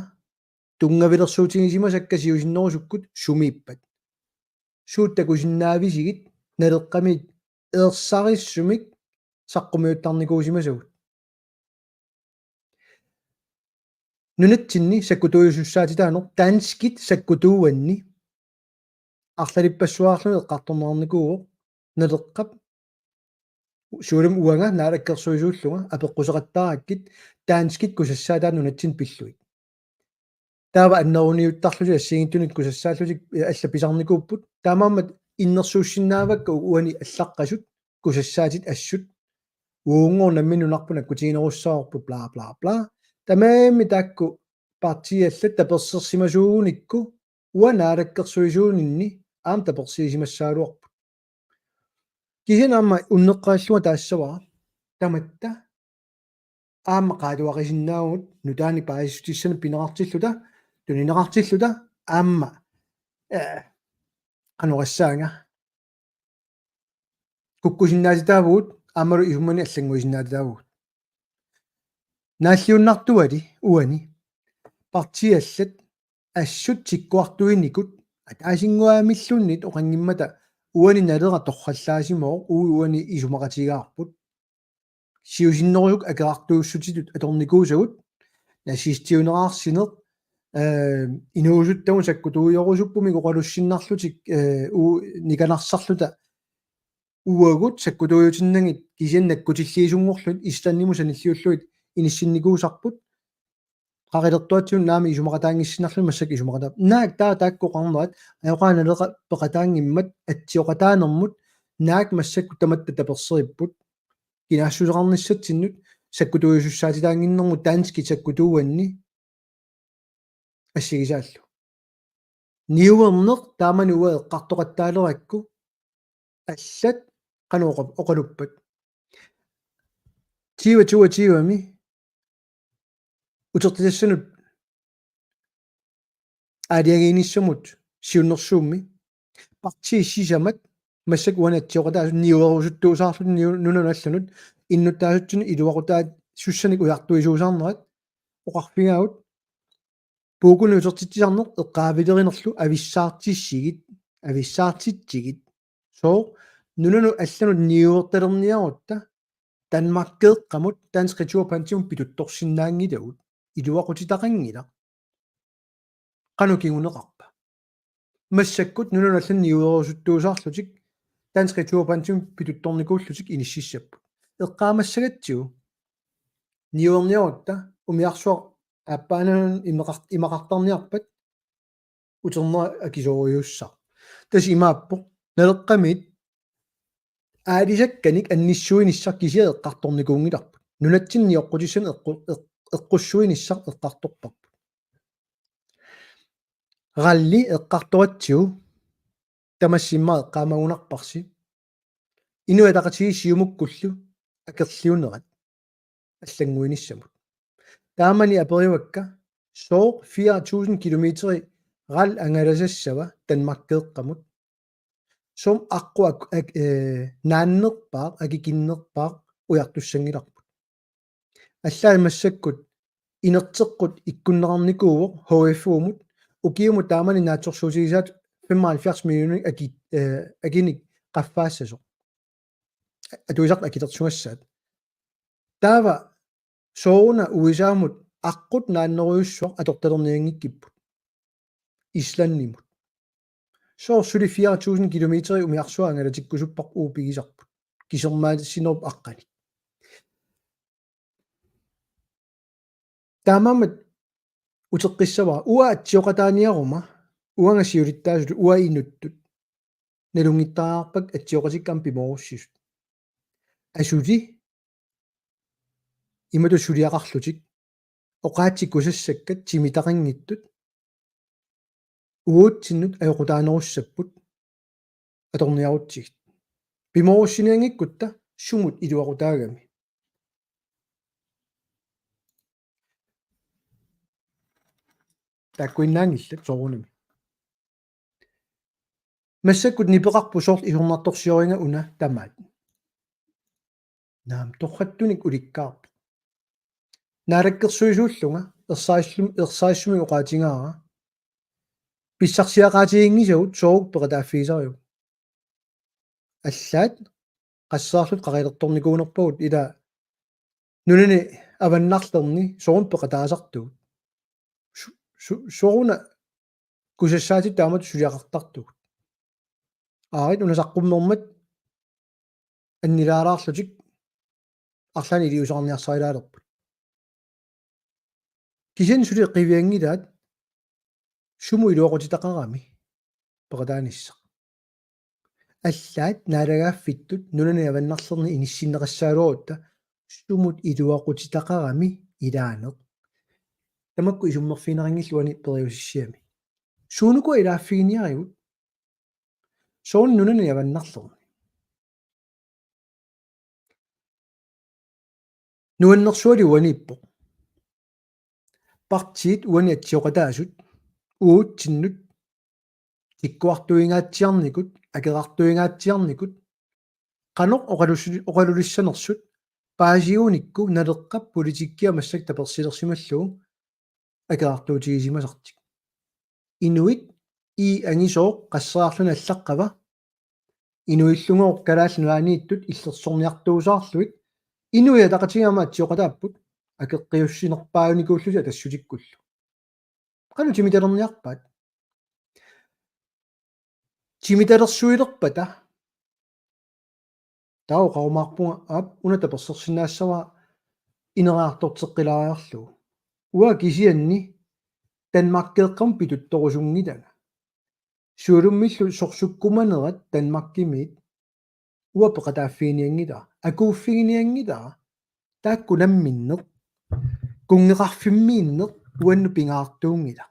тунгавилерсуутигисима саккасиусиннерусуккут сумииппат сууттакусиннаависигит налеққамит eersariссумик саққумиуттарникуусимасагут нунатсинни саккутуйусуссаатитаанер таанскит саккутууанни арлалиппассуаарлуни эққарторнаарникууо налеққап суулам уанга наалаккерсуисууллуга апеққусеқаттарааккит таанскит кусассаатаан нунатсин пиллуит таава аннеруниуттарлути ассигиттунит кусассааллутик алла писарникууппут таамааммат иннерсууссиннаавакка уани аллаққасут кусассаатит ассут уунгор намминунарпуна кутигинеруссаорпу бла бла бла тамаами таакку партиаллат таперсерсимасуугуникку уанаалаккерсуисуунинни аам таперсиисимассаалуарпут кисинаама уннеққааллуга таассавара таматта аама qaatuaqisinnaagut nutaani paasutissana pineqartilluta tunineqartilluta aamma anuqassaanga kukkusinnaasitaavugut aamalu isumani аллангуисиннаатитaavugut нааллиуннартуали уани партиаллат ассут тиккуартуиникут атаасингуаамиллуннит оқангиммата уани налера торраллаасимоо уани исумақатигаарпут сиусиннерусук акеартууссутитут аторникуусагут насистиунераарсинеқ инуусуттаму саккутуйорусуппуми коқалуссиннарлутик уу никанарсарлута уагут саккутуйутиннагит кисианнаккутиллиисунгорлут истанниму саниллиуллуит иниссинникуусарпут qaqilерtuatiun naami isumaqataangissinnarlu massак isumaqata naak taakkoqarnuat ayoqaanaleqa peqataangimmat atsioqataanermut naak massakku tamatta taperseripпут кинаассусеқарниссатсиннут саккутуйусуссаатитаангиннэрму таански саккутууанни ассигисааллу ниуернеқ таамануа эққартоқаттаалеракку аллат qanooqap oqaluppat тиуами утертисассанут аадиагиниссамут сиуннерсуумми партииссисамат массак уанатсиоқатаа ниуерусуттуусаарлут нунаналланут иннуттаасутсуни илуақутаат суссаник уяртуисуусаарнерат оқарфигаагут пуукуни утертитсисарнеқ эққаавилеринерлу ависсаартитсигит соо нунану алланут ниуерталерниарутта Danmarkeqqamut dansk returpantium pituttorsinnaangitagут илуақутитақангила qanukiguneqarpa массаккут нунаналланни юерусуттуусаарлутик dansk returpantium pituttornikuullutik иниссиссаппут эққаамассагатсигу ниуерниарутта умиарсуа аппаанан имақартарниарпат утернера акисориуссаа тас имааппо налеққамит аалисакканик анниссуинissaq кисиа эққарторникуунгиларпут нунатсинни оққутиссан эққуссуинissaq эққарторпарпут ралли эққарторатсиу тамассимма эққаамагунарпарси инуатақатиги сиумуккуллу акерлиунерат аллангуиниссамут таамани апериуакка соо 4000 километри рал ангаласассава Danmarkeqqamut som аққуак нааннерпаа акикиннерпаа уяртуссангиларпут аллаамассаккут инертеққут иккуннеқарникууо HF-умут укиумут таамани наатсорсуутигисаат 75 миллиони акиник qaffaassasuq atuisaq akitersuassaat taava sooruna uisaamut aqqut naanneruyussuaq atortalerniangikkipпут исланнимут соор сули 4000 километри умиарсуангала тиккусуппақ уупигисарпут кисермаалиссинеруп аққани таамамат утеққиссава уа атсиоқатааниарума уангасиулиттаасулу уа инуттут налунгиттараарпак атсиоқатиккам пиморуссисут асули имату сулиақарлутик оқаатсиккусассаккат тимитақангиттут уутсиннут аёқутаанеруссаппут аторниарутсигит пиморуссиниангиккутта сумут илуақутаагами таккуиннаангиллат сорунами массаккут нипеқарпу сорт ихорнарторсиоринга уна тамаат наам торхаттуник уликкаарпу наалаккерсуисууллунга ерсаассуми оқаатингаара писсарсиақаатигингисагут соорук пеқатааффигисариу аллаат qassaarsut qaqilерторникуунерпагут ила нунани аваннарлерни сорун пеқатаасартугут соруна кусассаати таамат сулиақартартугут аарит унасаққуммермат аннилаалаарлутик арлаани илиусаарниарсарилаалерпут кисен сули қивиангилаат суму илуоқутитақарами пеқатаанisса аллаат наалагааффиттут нунани аваннарлерни иниссиннеқассаалуарутта сумут илуоқутитақарами илаанеқ тамакку исуммерфинерингиллуани периусиссиами суунуку илааффигиниаривут соон нунани аваннарлерни нуаннерсуали уаниппо партиит уани атсиоқатаасут уутсиннут иккуартуингаатсиарникут акерартуингаатсиарникут qanoq oqalulissannерсут паасиуникку налеққап политиккиа массак таперсилерсималлугу акерартуутигисимасартик инуит и ангисоо qassaaarluna аллаққава инуиллунгоо калааллунаанииттут иллерсорниартуусаарлуит инуя тақатигама атсиоқатааппут акеққиуссинерпаауникууллуси тассутиккуллу qanu тимиталерниарпаат тимиталерсуилерпата тау qaumаарпунга аап уната персерсинаассава инераартортеққилаариарлугу уа кисианни Danmarkkeeqqam pituttorusungitanga суулуммиллу сорсуккуманерат Danmarkкимиит уа пеқатааффигиниангила акууффигиниангила тааккунамминнеқ кунгеқарфиммииннеқ уанну пингаартуунгила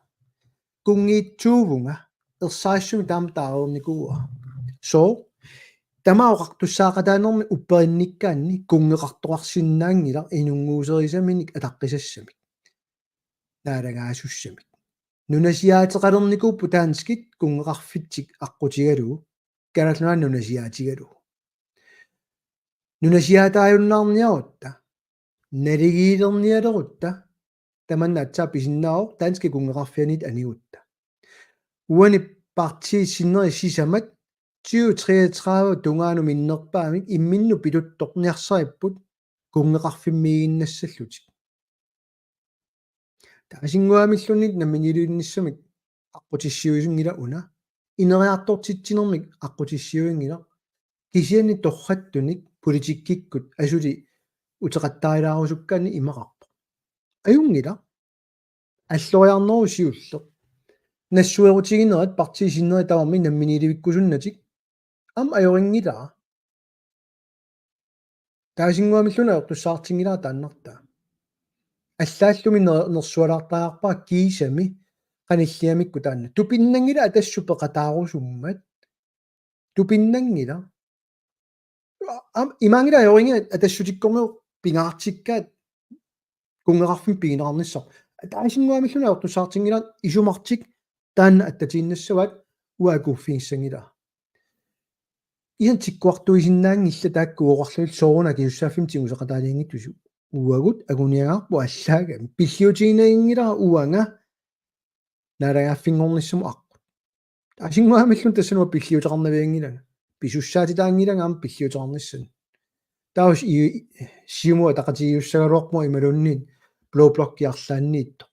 кунгиитсуувунга ерсаассуми таама таарерникууа со тамаоқартуссаақатаанерми упперинниккаанни кунгеқартоқарсиннаангила инунгуусерисаминик атаққисассамик наалагаасуссамик нунасиаатеқалерникууппу таанскит кунгеқарфитсик аққутигалуу каналлунаа нунасиаатигалуу нунасиаатааюннаарниарутта налигиилерниалерутта таманна атсаа писиннао таански кунгеқарфианит анигутта уани партии синнери сисамат 2033 тунгаanu миннерпаамик имминну пилутторниарсариппут кунгеқарфиммигиннассаллутик таасингуамиллунит намминилуинниссамик аққутиссиуисунгила уна инериартортитсинермик аққутиссиуингила кисиани торраттуник политиккиккут асули утеқаттаарилаарусуккаани имақарпо аюнгила аллориарнеру сиулле нассуерутигинерат партисиннери таварми намминилевиккусуннатик ам аёрингилаа таасингуамиллуна ертуссаартингилаа тааннартаа аллааллуми нерсуалаартаярпаа киисами qanilliamikku taanna tupinnangila atassuppeqataarusummat tupinnangila imaangila ajoringa atassutikkorneu pingaartikkaat kungerarfim piginerarnissaq taasinguamilluna ortussaartingilaat isumartik taanna attatiinnassavaat uakuuffiissangila ian tikkuartuisinnaangilla taakkuoqarlugil sooruna kiussaaffim tinguseqataaliingittusu uagut aguniagaarpu allaaga pilliutiinaingila uanga naalagaaffinngornissumu aqqut taasinguamillun tassanua pilliuteqarnaviangilanga писуссаатитаангилангаам пиллиутернissan таус и сиумуа тақатигиуссагалуарпуа ималуунниит блоблоккиарлаанниитто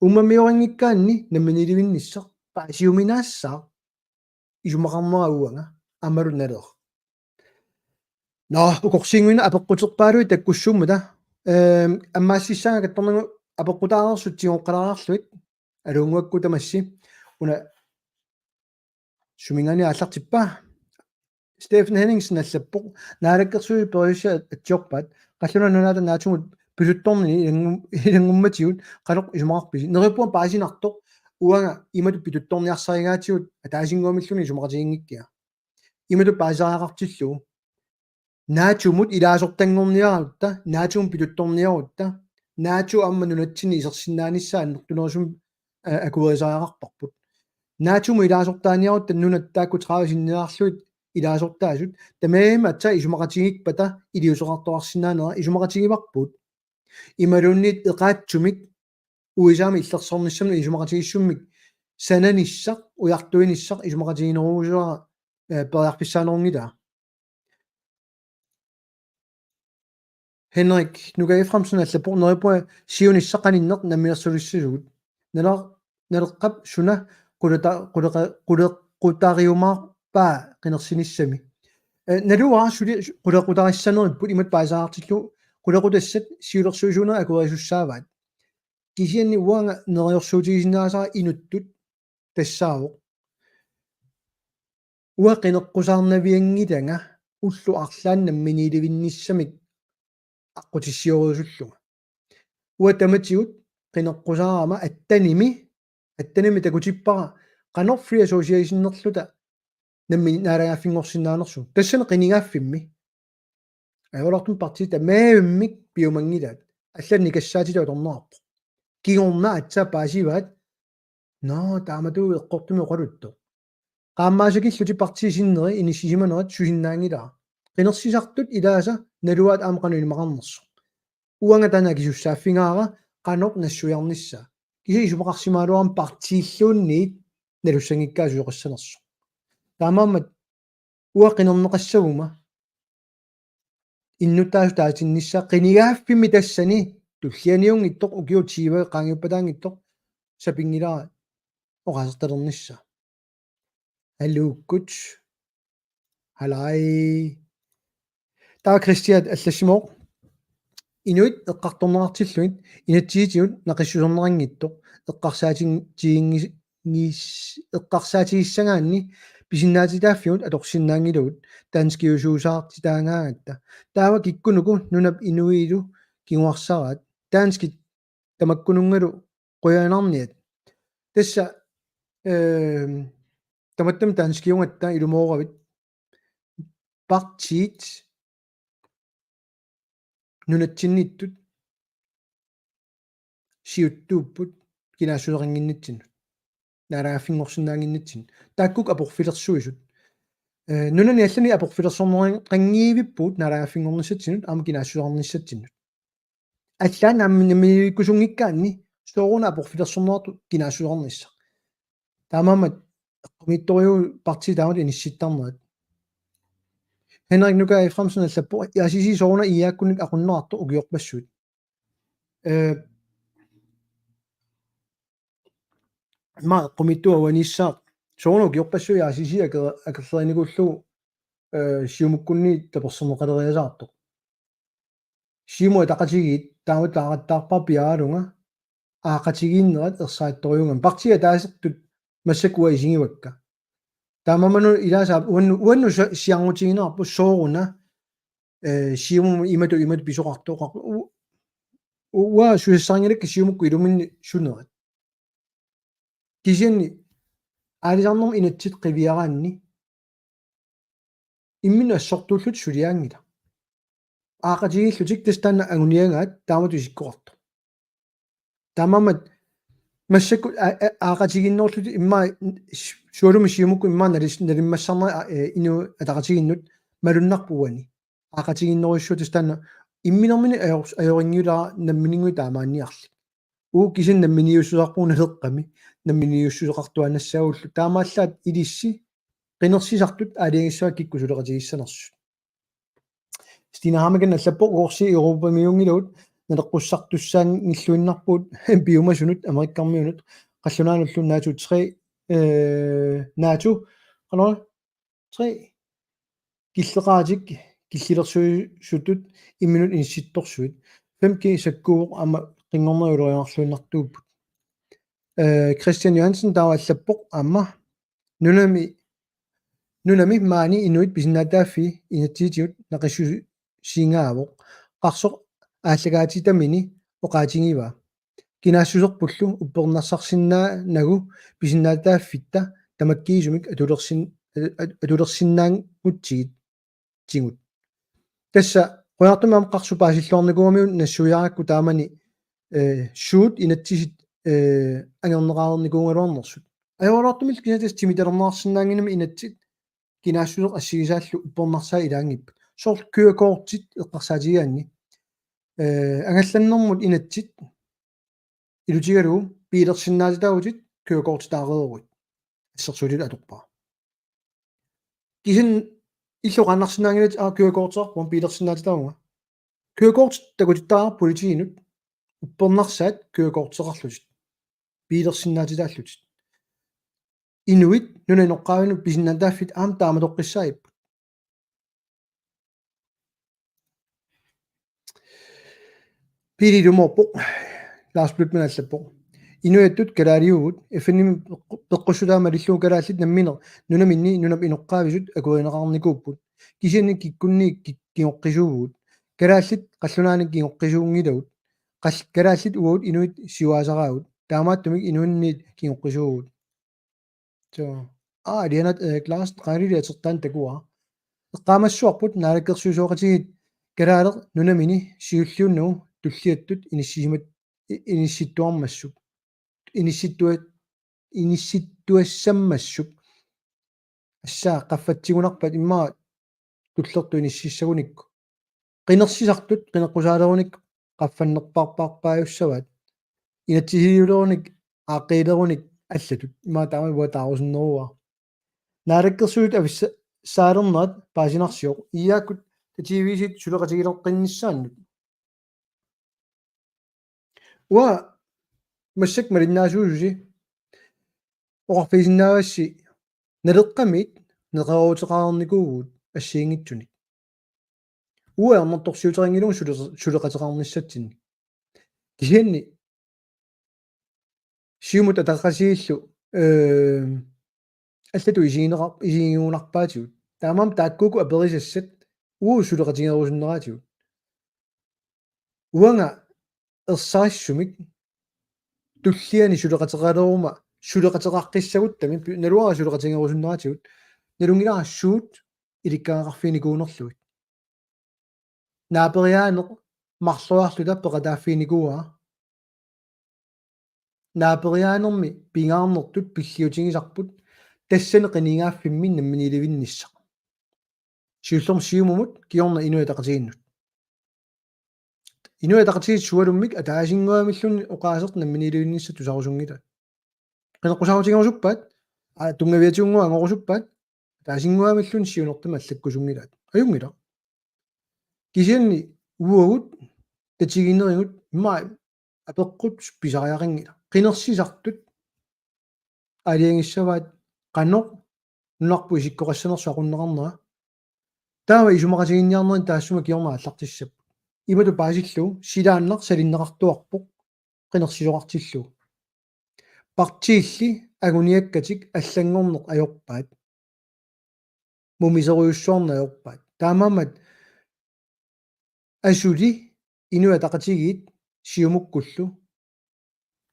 уммамиорангиккаанни намминиливинниссақ паасиуминаассаа исумақарнера уанга аммалу налеер укорсингуина апеққутерпаалуи таккуссууммута аммаассиссаага катторнагу апеққутаарерсутсигоққалаарлуит алуунгуакку тамасси уна сумингани аллартиппаа Stephen Henningsen аллаппоқ наалаккерсуи периуса атсиорпаат қаллуна нунаата наатугут пилутторни илангумматигут қалоқ исумақарписи нериппуа паасинарто уанга имату пилутторниарсаригаатигут атаасингуамиллуни исумақатигингиккиа имату паасариақартиллуу наатумут илаасортангорниаралутта наатум пилутторниарутта наату амма нунатсини исерсиннааниссаан нортунерсум акуерисариақарпарпут наатум илаасортааниарутта нунат таакку траависинниарлуит илаасортаасут тамаама атса исумақатигикпата илиусеқартоарсинаанера исумақатигиварпут ималуунниит эқаатсумик уисаами иллерсорниссамна исумақатигиссуммик сананиссақ уяртуиниссақ исумақатигинеруусуара периарписсаанернгилаа Henrik nuga Eframsen allapor neripua siunissaqaninneq namminersulissugut naleqqap suna qutariumaarpaa qinersinissami naluaa suli qutaqutarissaneriput imat paasaartillu qutaqutassat siulersuusuuna akuerisussaavaat kisianni uanga neriorsuutigisinnaasara inuttut tassaavuq ua qineqqusaarnaviangilanga ullu arlaannamminilivinnissamik aqutissiorusulluga uatamatigut qineqqusaarama attanimi takutippara qanor free associationnerluta nammi naalagaaffinngorsinnaanersu tassana qinigaaffimmi ayorlartum partita maavimmik piumangilaat allanni kassaatila utornerarpo kigorna atsa paasivaat no taamatu eqqortumi oqalutto qaammaasakilluti partiisinneri inissisimanerat susinnaangilaa qinersisartut ilaasa naluaat aamaqanuini maqarnersu uanga tana kisussaaffingaara qanoq nassuiarnissa kisi isumaqarsimaaluaram partiilluunniit nalussangikkaa suoqassanersu taamaammat ua qinerneqassaguma innutaasu taatinnissa qinigaaffimi tassani tullianiung ittoq ukiutiiva qaangiuppataangittoq sapingilaa oqasertalernissa аллууkkут халай таа кристиат аллассимоо инуит эққарторнеартиллуит инатсиитиут нақиссусернерангитто эққарсаатигиссагаанни писиннаатитааффиут аторсиннаангилугут таанскиусуусаартитаангаагатта таава киккунуку нунап инуиилу кигуарсараат таанскит тамаккунунгалу қуяанарниат тасса таматтам таанскиунгатта илумооравит партиит нунатсинниттут сиуттууппут кинаасулерингиннитсинут наалагааффингорсинаангиннитсин тааккук апорфилерсуисут нунани аллани апорфилерсорнерин qangiivippuut naalagaaffinngornissatsinut aama kinaasulернissatsinut аллаан амминамикусунгиккаанни сооруна апорфилерсорнерарту кинаасулернissa таамаамат qummittoriu parti taamut inissittарнерат Henrik nuga Eframsen allappo yaasisi sooruna iyaakkunik aqunnerartu ukiorpassuut ma qummittu awanissaaq sooruna ukiorpassu yaasisi akerlerinigullu siumukkunni taperserneqaleriasaartoq siumu taqatigiit taamut taaqattaarpar piaalunga aaqatigiinnerat ersaattoriungam partia taasertut массакуа исигивакка таамаману илаасаа уанну сиарнутигинаарпу соорuna сиуму имату писоқартоқар уа суиссарнгилакка сиумукку илуминни сунерат кисианни аалисарнерм инатсит қивиараанни иммину ассортууллут сулиаангила аақатигиллутик тастаана агуниагаат таамату исиккоқарто таамамат массакку аақатигиннерлути имма суалуми сиумукку имма налиммассарнера ину атақатигиннут малуннарпуани аақатигиннеруссуутис таана имминермини аёрингиулаа намминингуи таамаанниарли уу кисин намминиуссусарпуuna леққами намминиуссусеқартуанассаагуллу таамааллаат илисси qinnersisartut aaliangissuak kikkusuleqatigissanersu стинаамакен аллаппоқуорси Европамиунгилут налеққуссартуссаан ниллуиннарпут биумасунут америккармиунут қаллунаануллу наату 3 наату qanora 3 киллеқаатик киллилерсуусутут имминут инситторсуит 5 саккууоқ ама қингорнерулориарлуиннартууппут Christian Johansen таа аллаппоқ амма нунами маани инуит писиннаатааффи инатсиитиут нақиссу сингаавоқ қарсоқ ааллагаатитамини оқаатингива кинаассусерпуллу уппернарсарсиннаа нагу писиннаатааффитта тамаккиисумик атулерсиннаангутсигит тигут тасса қояртумаам қарсу паасиллуарникуамиун нассуяаракку таамани шуут инатсисит ангернеқарникуунгалуарнерсут аёрлартумил кисатас тимитернаарсинаангинами инатсит кинаассусеқ ассигисааллу уппернарсаа илаангиппут сорл кюакоортит эққарсаатигаанни ангалланнэрмут инатсит илутигалуу пилерсиннаатитаагутит кюакоортитаарееруит ассерсулит аторпаа кисин иллоқаннарсинаангилат кюакоортерпуам пилерсиннаатитаагунга кюакоорт такутиттаа политиинут уппернарсаат кюакоортерарлутит пилерсиннаатитааллутит инуит нунанеққаавину писиннаатааффит аам тааматоққиссаип пилилуморпо Lars Blütman аллаппо инуяттут калаалиугут эфними пеққуссулаама лиллуу калааллит намминер нунаминни нунап инеққаависут акуинеқарникууппут кисианник киккунниик кингоққисуугут калааллит қаллунааник кингоққисуунгилагут калааллит уут инуит сиуаасараагут таамааттумик инуинниит кингоққисуугут so алианат класс qaalilaatертаан такуа эққаамассуарпут наалаккерсуусооқатигит калаалеқ нунамини сиуллиуннагу туллиаттут инисситтуармассук инисситтуассаммассук ассаа qaffатсигунарпат иммаа туллерту иниссиссагуникку qinnersisartut qinеққусаалеруник qaffannерпарпаарпааюссаваат инатсисиулеруник ааққилеруник аллатут имаа таамаа таарусиннеруа наалаккерсуут ависса саалернаат паасинарсиоқ иааккут тативисит сулеқатигилеққиннссааннут уа массак малиннаасуусуси оқарфисиннаавасси налеққамит неқаруутеқарникуугут ассиингитсуник уа аммерторсиутерингилугу сулеқатеқарниссатсинни кисианни сиумут атаққасииллу аллату исигиунарпаатигут таамаам тааккууку аперисассат уу сулеқатигерусиннераатигут уанга ерсаассумик туллиани сулеқатеқалерума сулеқатеқаққиссагуттами налуара сулеқатигерусиннераатигут налунгиларассуут иликкаагақарфиникуунерлуит наапериаанеқ марлуарлута пеқатааффиникуа наапериаанерми пингаарнертут пиллиутигисарпут тассане қинигааффимми намминилевинниссақ сиуллерм сиумумут киорна инуятақатигиннут инуятақатигит суалуммик атаасингуамиллунни оқаасерт намминилевиннисса тусарусунгила қинеққусаутигерусуппаат тунгавиатиунгуа ангорусуппаат атаасингуамиллунни сиунертама аллаккусунгилаат аюнгила кисианни уагут татигиннерингут имма апеққут писариарингила qinnersisartut алиангиссаваат qannoq нунарпу исиккоқассанерсу aqunneqarnera таава исумақатигинниарнерин таассума киорнаа аллартиссап имату паасиллу силааннар салиннеқартуарпоқ qinnersisоқартиллу партиилли агуниаккатик аллангорнеқ ajorpaat мумисеруйуссуарна ajorpaat таамаамат асули инуатақатигит сиумуккуллу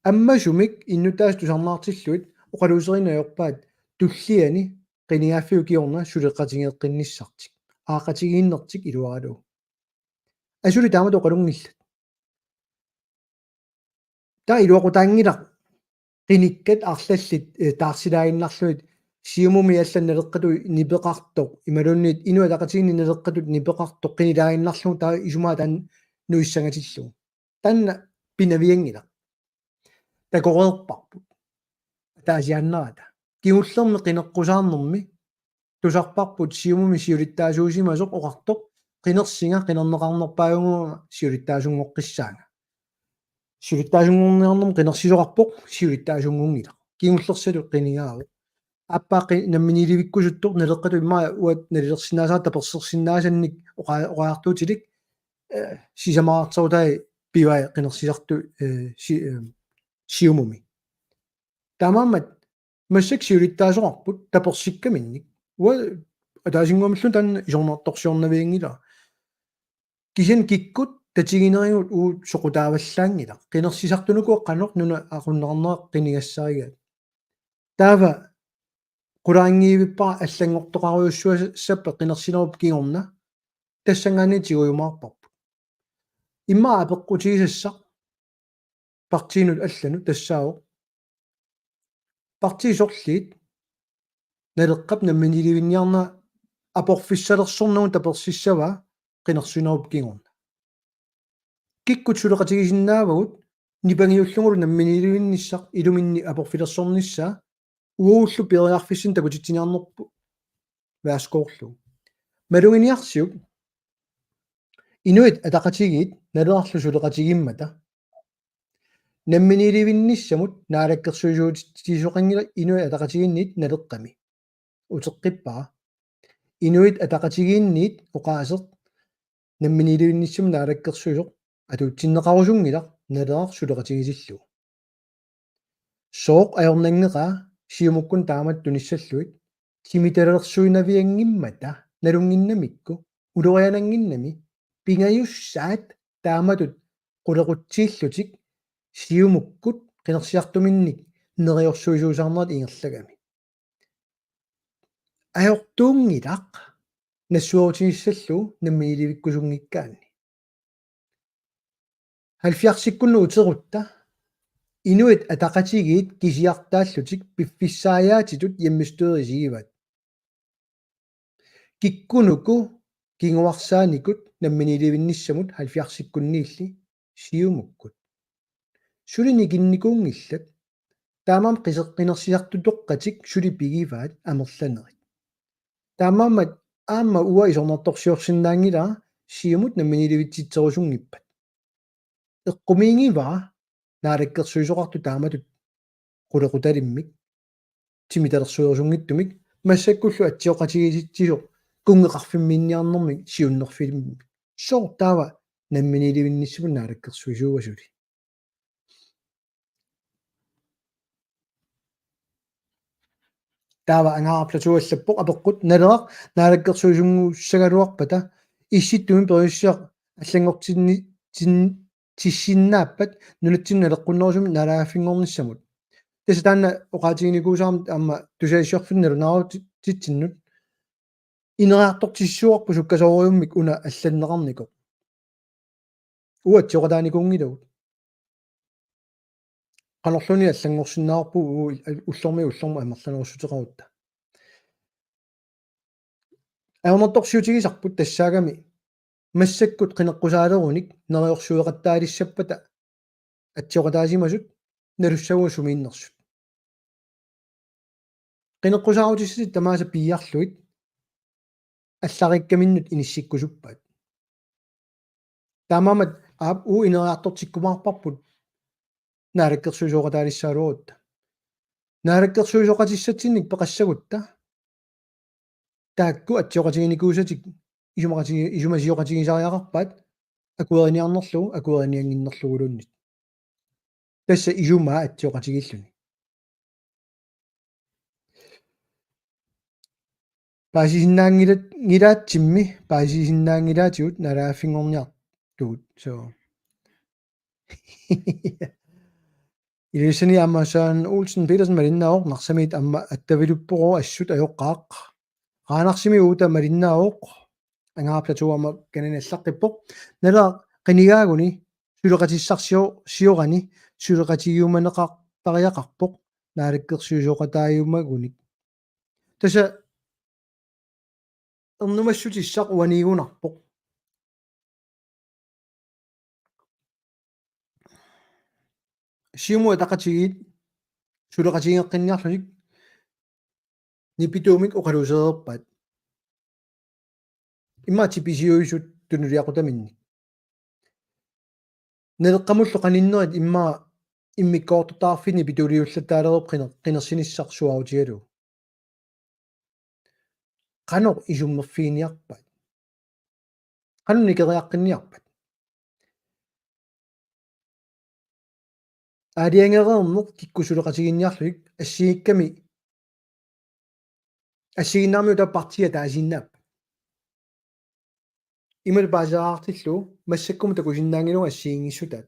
аммасумик иннутаас тусарнаартиллуит оқалуусеринajorpaat туллиани qiniaafiu kiorna сулеққатигеэққинниссартик аақатигииннертик илуаралу асули таамат оқалунгилла та илуақутаангилақ qinikkат арлаллит таарсилаагиннарлуит сиумуми алланналеққату нипеқартоқ ималунниит инуатақатигинни налеққатут нипеқартоқ qinilaaginnarlugu таа исумаа таан нуиссангатиллугу танна пинавиангила такореерпарпут таасианнерата кигуллерми qinеққусаарнэрми тусарпарпут сиумуми сиулиттаасуусимасоқ оқартоқ qinерсинга qinернеқарнерпаагунгуа сиулиттаасунгоққиссаана сиулиттаасунгорниарнерм qinерсисоқарпоқ сиулиттаасунгунгила кингуллерсалу qinigaаву аппаақи намминиливиккусуттоқ налеққату иммаа уат налилерсинаасаа таперсерсинаасанник оқаартуутилик сисамаартарутаи пивай qinерсисарту сиумуми тамаамат массак сиулиттаасоқарпут таперсиккаминник уа атаасингуамиллу таанна исорнартторсиорнавиингила кисен киккут татигинерингут уу соқутааваллаангила qinерсисартунуку эққанеқ нуна ақуннеқарнеқ qiniгассаригаат таава qulaangiivippa аллангортоқаруйуссуассаппа qinерсинеруп кигорна тассангаани тигуйумаарпарпу иммаа пеққутигисассақ партиинут аллану тассаавоқ партисорлиит налеққап намминиливинниарна апорфиссалерсорнагун таперсиссава qinерсинеруп кигорна киккут сулеқатигисиннаавагут нипангиуллугулу намминиливинниссақ илуминни апорфилерсорнissaa уууллу пириарфиссин такутитсиниарнерпу вааскоорлу малугиниарсиук инуит атақатигиит налеарлу сулеқатигиммата намминиливинниссамут наалаккерсуисуутитсисоқангила инуит атақатигинниит налеққами утеққиппара инуит атақатигинниит оқаасеқ намминиливинниссам наалаккерсуисоқ атуутсиннеқарусунгила налеар сулеқатигисиллу сооқ аёрнангеқаа сиумуккун таамат туниссаллуит кимиталерсуинавиангиммата налунгиннамикку улорианангиннами пингаюссаат тааматут qulеqutсииллутик сиумуккут qinерсиартуминник нериорсуисуусаарнерат ингерлагами аёртуунгилақ нассуорутиниссаллу наммииливиккусунгиккаанни 70-сиккунну утерутта инуит атақатигиит кисиартааллутик пиффиссааяатитут яммистуерисигиват киккунуку кингуарсааникут намминиливинниссамут 70-сиккунниилли сиумуккут сулини кинникуунгиллат таамаам qinерсисартутоққатик сулипигиваат амерланерит таамаамат аама уа исорнарторсиорсиннаангила сиумут намминиливитситсерусунгиппат эққумиингиваа наалаккерсуисоқарту тааматут qulеqutalimмик тимиталерсуерусунгиттумик массаккуллу атсиоқатигиситсисоқ кунгеқарфиммиинниарнэрмик сиуннерфилиммик соор таава намминиливинниссуму наалаккерсуисуугасули таава ангаарплатуаллаппоқ апеққут налерақ наалаккерсуисунгууссагалуарпата исситтуми периуссиақ аллангортинни тиссиннааппат нунатсинналеққуннерусуми налааффингорниссамут таса таанна оқаатигиникуусаарм аама тусаиссиорфинналу наарутитсиннут инераартортиссуарпу суккасоориуммик уна алланнеқарникоқ уатсиоқатааникунгилагут qanорлуни аллангорсиннаарпу уллорми амерланерусутеқарутта аернерторсиутигисарпут тассаагами массаккут qinеққусаалеруник нериорсуеқаттаалиссаппата атсиоқатаасимасут налуссагуа сумииннерсут qinеққусаарутиссати тамааса пиарлуит аллариккаминнут иниссиккусуппаат таамаамат аап уу инериартортиккумаарпарпут наалаккерсуисоқатаалиссаалуарутта наалаккерсуисоқатиссатсинник пеқассагутта таакку атсиоқатигиникуусатик исумасиоқатигисариақарпаат акуериниарнерлугу акуериниангиннерлугулуннит тасса исумаа атсиоқатигиллуни паасисиннаангилаатсимми паасисиннаангилаатигут налааффингорниартугут соо илисани аммасаан Olsen Petersen малиннаавоқ нарсамиит амма аттавилуппороо ассут аёққаақ qaanarсими уута малиннаавоқ ангаарплатуама кананаллаққиппоқ нала qinigaaguни сулеқатиссарсио сиорани сулеқатигиуманеқартариақарпоқ наалаккерсуисоқатааюмагуник таса эрнумассутиссақ уанигунарпоқ сиумуа тақатигиит сулеқатигеққинниарлуник нипитуумик оқалусеерпат иммаати писиуисут тунулиақутаминни нелеққамуллу қаниnnерит иммаа иммиккоортутаарфини питулиуллатаалерп қинерсиниссарсуарутигалу qanoq isummerfiiniarpat qanunnikeriaqqinniarpat аалиангереернеқ киккусулеқатигинниарлуик ассигикками ассигиннаармиу таа партия таасиннаап имал баасаартиллу массаккума такусиннаангилуга ассигингиссутаат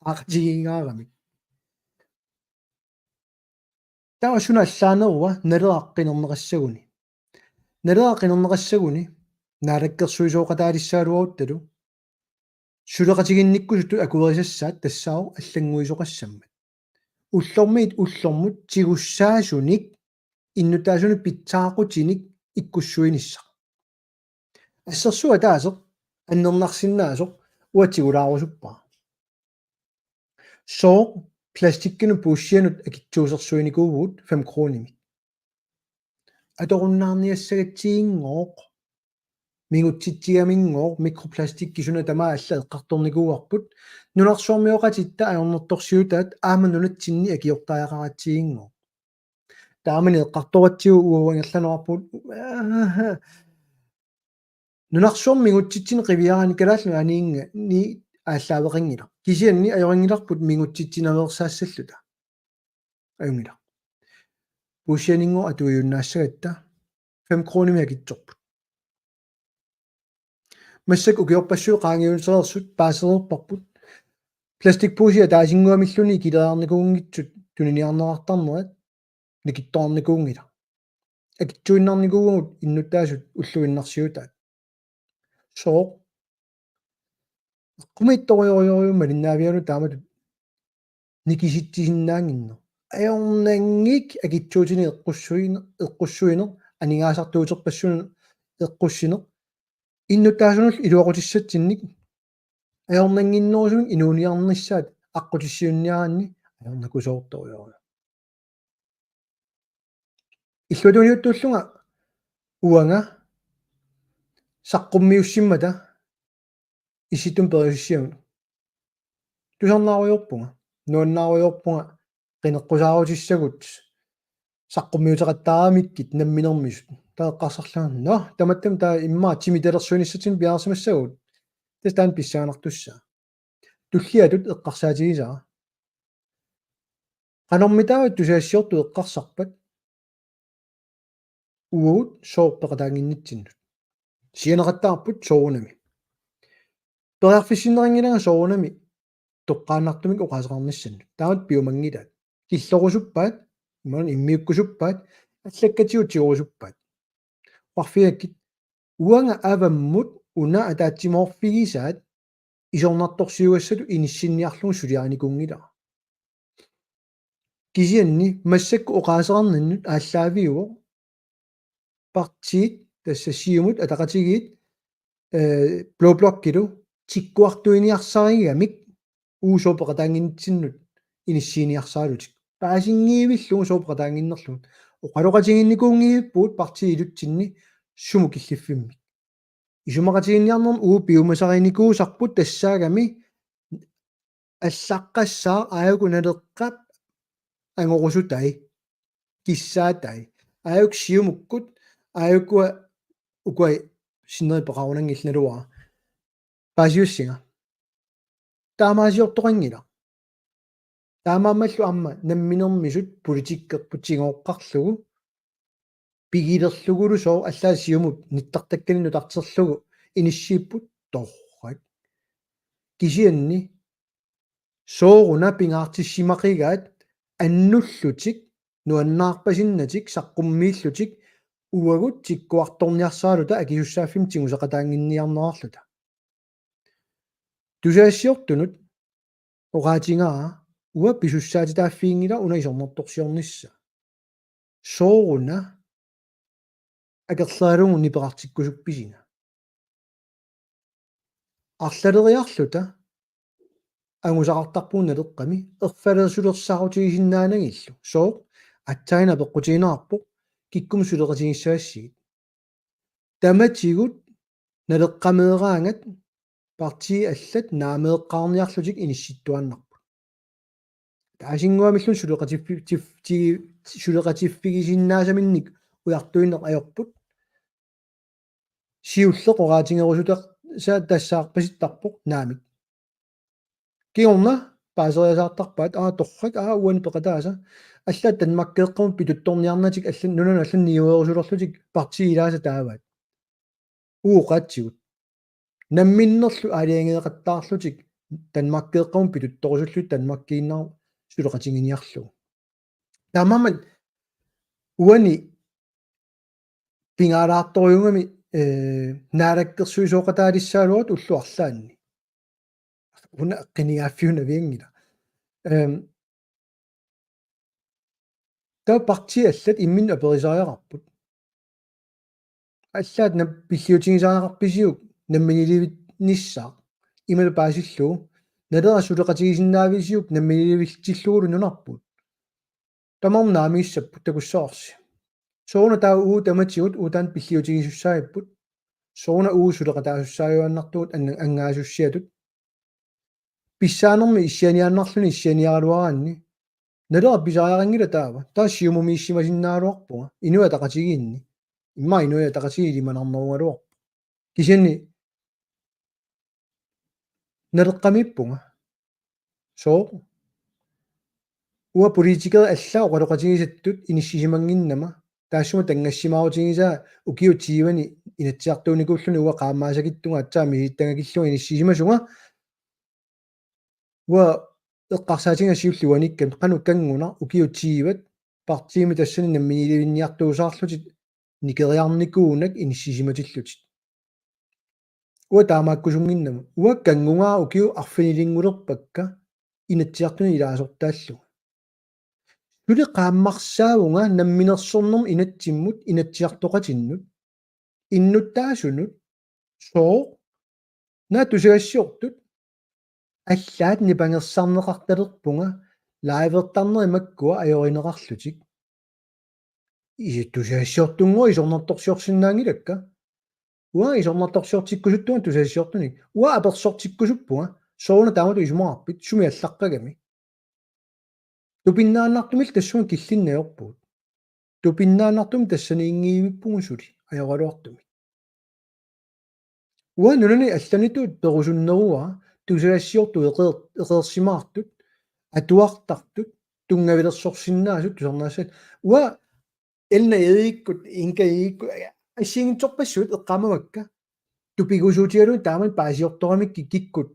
аақатигингаарами таа суна аллаанеруа налеаққинернеқассагуни налеаққинернеқассагуни наалаккерсуисооқатаалиссаалуарутталу сулеқатигинниккусуту акуерисассаат тассаау аллангуисоқассаммат уллормиит уллормут тигуссаасуник иннутаасуни питсаақутиник иккуссуинисса ассерсуа таасеқ аннернарсиннаасоқ уатигулаарусуппаа соо пластиккину пуссианут акитсуусерсуиникуувут 5 кроними аторуннаарниассагатсиингооқ мигутситсигамингооқ микропластик кисуна тамаа алла эққарторникууарпут нунарсуармиоқатитта аёрнэрторсиутаат аама нунатсинни акиортааяқаратсиингоо таамани эққарторатсиу уавангерланераппут нунарсуармигутситсини қивиарани калааллу аниинга ни ааллаавеқингила кисианни аёрингиларпут мигутситсинавеерсаассаллута аюнгила пуссианингоо атуиуннаассагатта 5 кроними акитсорпут массак укиорпассуу qaangiunsерерсут паасерерпарпут пластикпуусиа таасингуамиллуни килеарникуунгитсут туниниарнеартарнерат никитторникуунгила акитсуиннарникуугут иннуттаасут уллуиннарсиутаат соо qumитториориориумма линнаавиану тааматут никиситсисиннаангинно аёрнангик акитсуутини эққуссуинер анигаасартуутерпассуна эққуссинер иннутаасунул илуақутиссатсинник аёрнангиннерусун инууниарнissaат аққутиссиунниаранни аёрнакусоорториорио иллуатуниуттууллунга уанга саққуммиуссиммата иситум периуссиаму тусарнааруйорпунга нуаннааруйорпунга qinеққусаарутиссагут саққуммиутераттаарамиккит намминермисут таэққарсарлаа но таматтам таа иммаа тимиталерсуиниссатин пиарсимассагут тастаан писсаанартусса туллиатут эққарсаатигисаа qanормитаават тусаассиорту эққарсарпат уут соорпеқатаангиннитсиннут сианеқаттаарпут соорунами перарфиссиннерингилага соорунами тоққааннартумик оқаасеқарниссанну таамат пиумангилаат киллорусуппаат иман иммиуккусуппаат аллаккатиутсигурусуппаат парфиаккит уанга аваммут уна атаатсимоорфигисаат исорнарторсиуассату иниссинниарлугу сулиааникунгила кисианни массакку оқаасеқарнаннут ааллаавиуо партиит тассассиумут атақатигиит блоблоккилу тиккуартуиниарсаригамик уусоопеқатаангиннитсиннут иниссииниарсаалутик паасингиивиллугу соопеқатаангиннерлугут оқалоқатигинникуунгииппуут парти илутсинни суму киллиффимми исумақатигинниарнерм уу пиумасариникуусарпут тассаагами аллаққассаа аягуналеққат ангорусутай киссаатай аюк сиумуккут аюкуа укуай синнерипеқарунангилналуа паасиуссинга таамаасиортоқангила таамааммаллу амма намминермисут политиккерпутсигооққарлугу пигилерлугулу соо аллаа сиумут ниттартакканину тартерлугу иниссииппут торрак кисианни сооруна пингаартиссимақигаат аннуллутик нуаннаарпасиннатик саққуммииллутик уагут тиккуарторниарсаалута акисуссааффим тигусақатаангинниарнеарлута тусаассиортунут оqaатингаа уа писуссаатитааффиингила уна исорнэрторсиорнisса сооруна акерлаалугу нипеқартиккусупписина арлалериарлута ангусақартарпуунналеққами ерфалерсулерсаарутигисиннаанагиллу соо атсаина пеққутиинаарпо киккум сулеқатигиссаассигит таматигут налеққамеераангат парти аллат наамеэққарниарлутик инисситтуаннарпут таасингуамиллун сулеқатиффигисиннаасаминник уяртуиннеқ аёрпут сиуллеқораатингерусутеқ са тассаарпаситтарпоқ наамик киорна паасериасаартарпаат торрак уани пеқатааса аллаат танмаккеэққармут питутторниарнатик аллан нунана аллан ниуерусулерлутик парти илааса тааваат ууқаатсигут намминнерлу алиангеэқаттаарлутик танмаккеэққармут питутторусуллут танмаккииннаар сулеқатингиниарлу таамамат уани пингаалаарторюнгами наалаккерсуисооқатаалиссаалуат уллуарлаанни уна қиниааффиуна виангила та парти аллат иммин аперисариақарпут аллаат на пиллиутингисаариақарписиук намминиливит ниссаа имал паасиллуу налера сулеқатигисиннаависиук намминиливиллтиллугулу нунарпут тамарнаамииссаппут такуссаорси соона таа уу таматигут уутаан пиллиутигисуссааппут соона уу сулеқатаасуссааюаннартуут ангаасуссиатут писсаанерми иссианиааннарлуни иссианиаралуараанни налера писариарангила таава таа сиумумииссимасиннаалуарпуга инуа тақатигиинни имма инуа тақатиги лиманарнеругалуар кисианни налеққамиппунга соо уа политикер аллаа оқалоқатигисаттут иниссисимангиннама таассума тангассимаарутигисаа укиутиивани инатсиартууникууллуни уа qaammaasakittunga атсаами иттангакиллуга иниссисимасунга уа эққарсаатинга сиуллуаниккам қану кангуна укиутииват партиими тассани намминиливинниартуусаарлутит никериарникуунак иниссисиматиллутит уа таамааккусунгиннама уа кангунгаа укиу арфинилингулерпакка инатсиартуни илаасортааллуга тули qaammarsaavunga намминерсорнерм инатсиммут инатсиартоқатиннут иннуттаасунут соо наатусагассиортут аллаат нипангерсарнеқарталерпунга лаивертарнери маккуа ajorинеқарлутик иситтусаассиортунгуа исорнарторсиорсинаангилакка уа исорнарторсиортиккусуттуга тусаассиортуник уа аперсортиккусуппунга соона таамату исумаарпит суми аллаққагами тупиннааннартумил тассуун киллиннаёрпуут тупиннааннартум тассани ингиивиппугу сули ajorалуартуми уа нунани алланитуут перусуннеруа тусаассиорту эқерсимаартут атуартартут тунгавилерсорсиннаасут тусарнаассат уа элна эиккут инкаикку ассингиторпассут эққамавакка тупигусуутигалу таамат паасиорторамикки киккут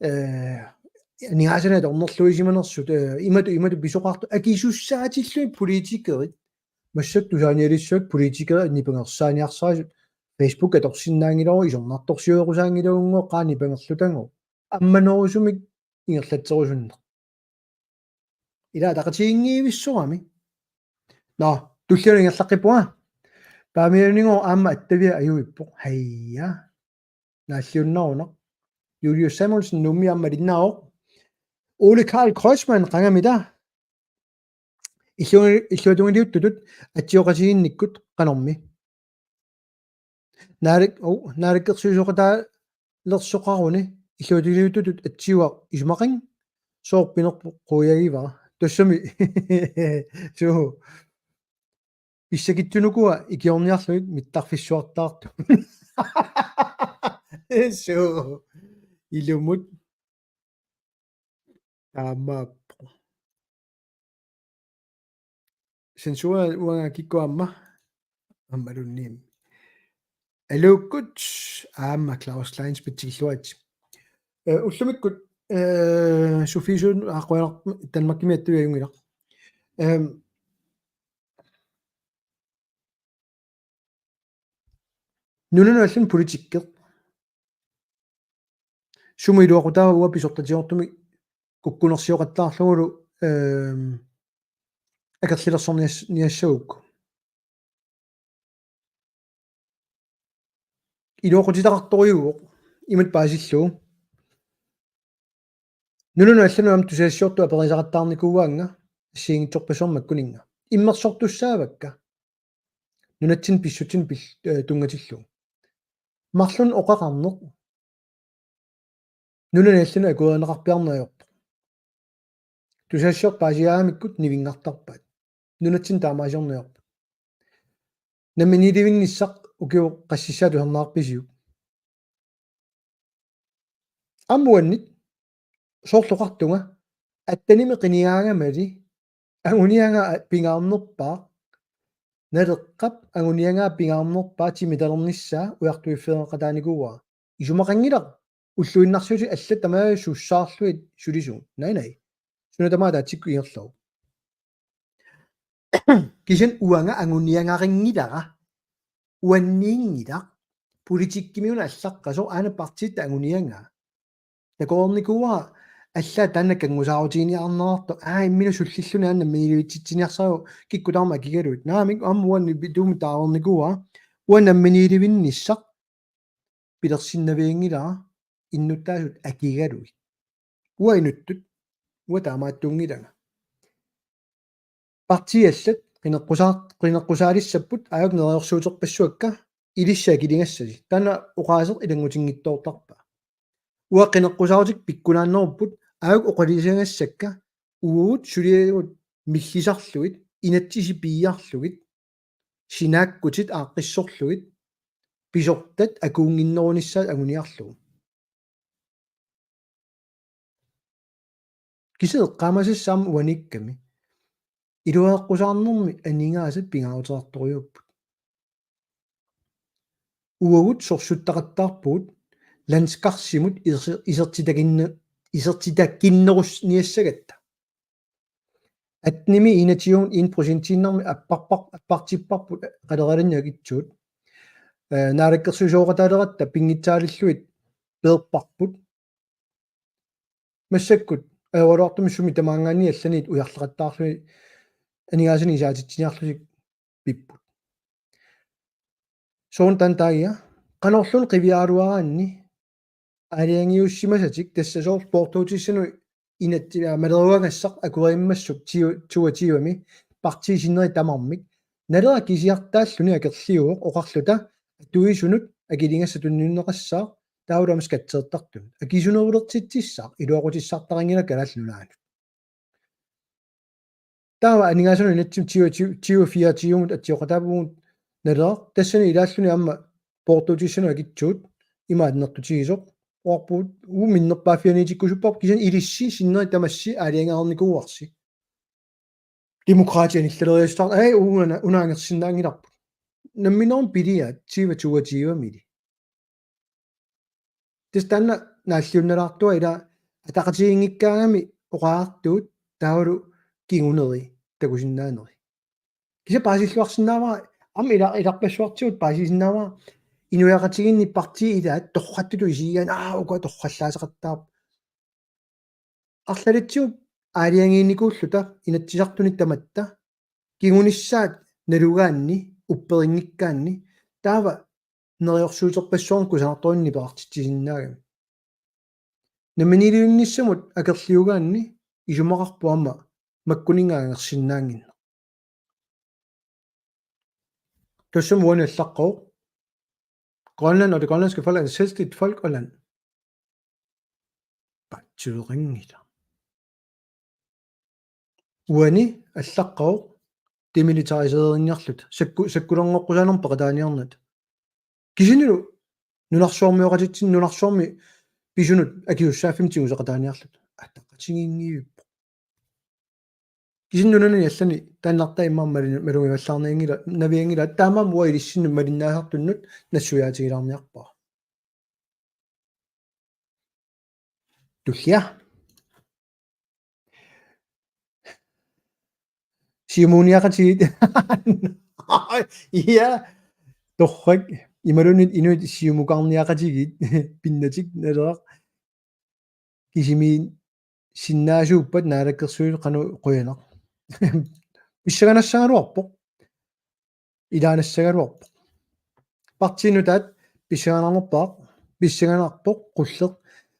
нигаасана торнерлуисиманерсут имату писоқарту акисуссаатиллуи политикерит массат тусааниалиссуат политикера нипангерсааниарсаасут Facebook аторсиннаангилоо исорнарторсиуерусаангилуунгоо qaani пангерлутангу амманерусумик ингерлатсерусунне ила тақатиингиивиссорами но туллиунингерлаққиппуга паамиунингоо аама аттавиа аюиппо хайя нааллиуннаруна Julius Samuelsen nummi amma linnaao Ole Karl Kreuzmann qangamida illuatungiliuttutut atsioqasiginnikkut qanormi naalikkersuisoqataa lersoqaruni illuatungiliuttutut atsiuaq ismaqing soorpinerpu quuyagivara tassami suu issakittunukua ikiorniarluit mittarfissuartaartu suu ilumut taammaappo sensura uanga kikkuamma ammalunniim aluukkut aamma Claus Kleins pitigilluat ullumikut sufisun aqqualar tanmakkimiattuiagungilaq nunanu allun politikkeq sumuiluaqutaava uapi sortatiortumi kukkunersioqattaarlugulu akerlilersorniassagukku iluoqutitaqartoriuuq imat paasilluu nununu allanu tusaassiortu aperisaqattaarnikuugaanga assiingitsorpasormakkuninga immersortussaavakka nunatsin pissutin tungatilluu марлун оқақарнеқ нунанеаллуна акуанеқарпиарнаёрпо тусассиор паасиаамиккут нивингартарпаат нунатсин таамаасиорниорпо намминидивинниссақ укиу qassissaatu hernaarpisiu аммуаннит соорлоқартунга аттаними қиниаагамали агунианга пингаарнерпаа налеққап агуниангаа пингаарнерпаа тимиталерниссаа уяртуиффеэқатааникууа исумақангилақ уллуиннарсуси алла тамаа суссаарлуит сулису най сунатамаа таатсикку иерлау кисен уанга агуниангарингилара уанниингила политиккимиуна аллаққасо аана партиит агунианга такоорникуа алла таана кангусаарутиниарнаарто иммина суллиллуна аана миливитситсиниарсару киккутаарма кигалуит наамик аммуанни битуми таарникуа уанамминиливинниссақ пилерсиннавиингилара иннуттаасут акигалуит уаинуттут уатаамааттунгилага партиаллат qinеққусаалиссаппут аюк нерерсуутерпассуакка илиссаа килингассаси таана уқаасеқ илангутингиттоортарпа уа qinеққусаартик пиккунааннеруппут аюк оқалисангассакка уут сулиагут миллисарлугит инатсиси пииарлугит синааккутит ааққиссорлугит писортат акуунгиннерунissaат агуниарлугу кисеэққаамасассаама уаникками илуаэққусаарнэрми анингаасат пингаарутерарторюуппут уагут сорсуттақаттаарпуут ланскарсимут исертитакиннерусниассагатта атними инатиун 1%-иннэрми аппартиппарпут қалералинниагитсуут наалаккерсусооқатаалератта пингитсаалиллуит пеерпарпут массаккут авалуартумиссуми тамаангаани алланит уярлеқаттаарлуи анигаасани исаатитсиниарлусик пиппут соон тантаия канорлун қивиаалуараанни алиангиуссимасатик тассасоор спортуутиссану инаттиа малеруагассақ акуариммассук туатиуами партисиннери тамармик налера кисиартааллуни акерлиуоқ оқарлута туисунут акилингасса тунниуннеқассаа тауламас катсеэртартун акисунерулертитсissаа илуақутиссартарангила калааллунаанут тава анигаасану инатсим тиу фиатиумут атиоқатаапугут налера тассани илааллуни амма портуутиссану акитсуут имаатнертутигисоқ орпут ууминнерпаафианитиккусуппар кисан илисси синнери тамасси алиангаарникууарси демократиан иллалериустар унаангерсиннаангиларпут намминерм пилиа тива мили тестанна нааллиунналаартуа ила атақатигингиккаагами оқаартуут таавалу кингунери такусиннаанери киса паасиллуарсинаава ам иларпассуартиут паасисиннаава инуяқатигинни парти илаат торраттулу исигаан ука торраллаасеқаттаап арлалитсиу аалиангиинникууллута инатсисартуни таматта кингуниссаат налугаанни упперингиккаанни таава нериорсуутерпассуарн кусаартуинни пеартитсисиннаагами наминилиунниссамут акерлиугаанни исумақарпуама маккунингаангерсиннаангинна тоссум уаналлаққоо Grønland og det grønlandske folk er et selvstændigt folk og land. Batsyringita. Uani allaqqa demilitariseerinniarlut sakkulerngorqusaanern peqataaniarnat. Kisinilu nunarsuormiuqatitsin nunarsuormi pisunut akiussaaffimtigu seqataaniarlut. Attaqatingiingiuppo. Kisinnunani allani taannarta immaammalin malungivallarniingila naviangila taamaam uailissinnu malinnaasartunnut nassuyaatigilarniarpaa. Tullia. Simuniaqatigit. Ja. Torrak imalunit inuit siumuqarniaqatigit pinnatik naleaq kisimiin sinnaasuuppat naalakkersuil qanu quyanaq. Pissaganassagaluarpoq ilaanassagaluarpoq partinutaat pissaganarnerpaaq pissaganarpoq qulleq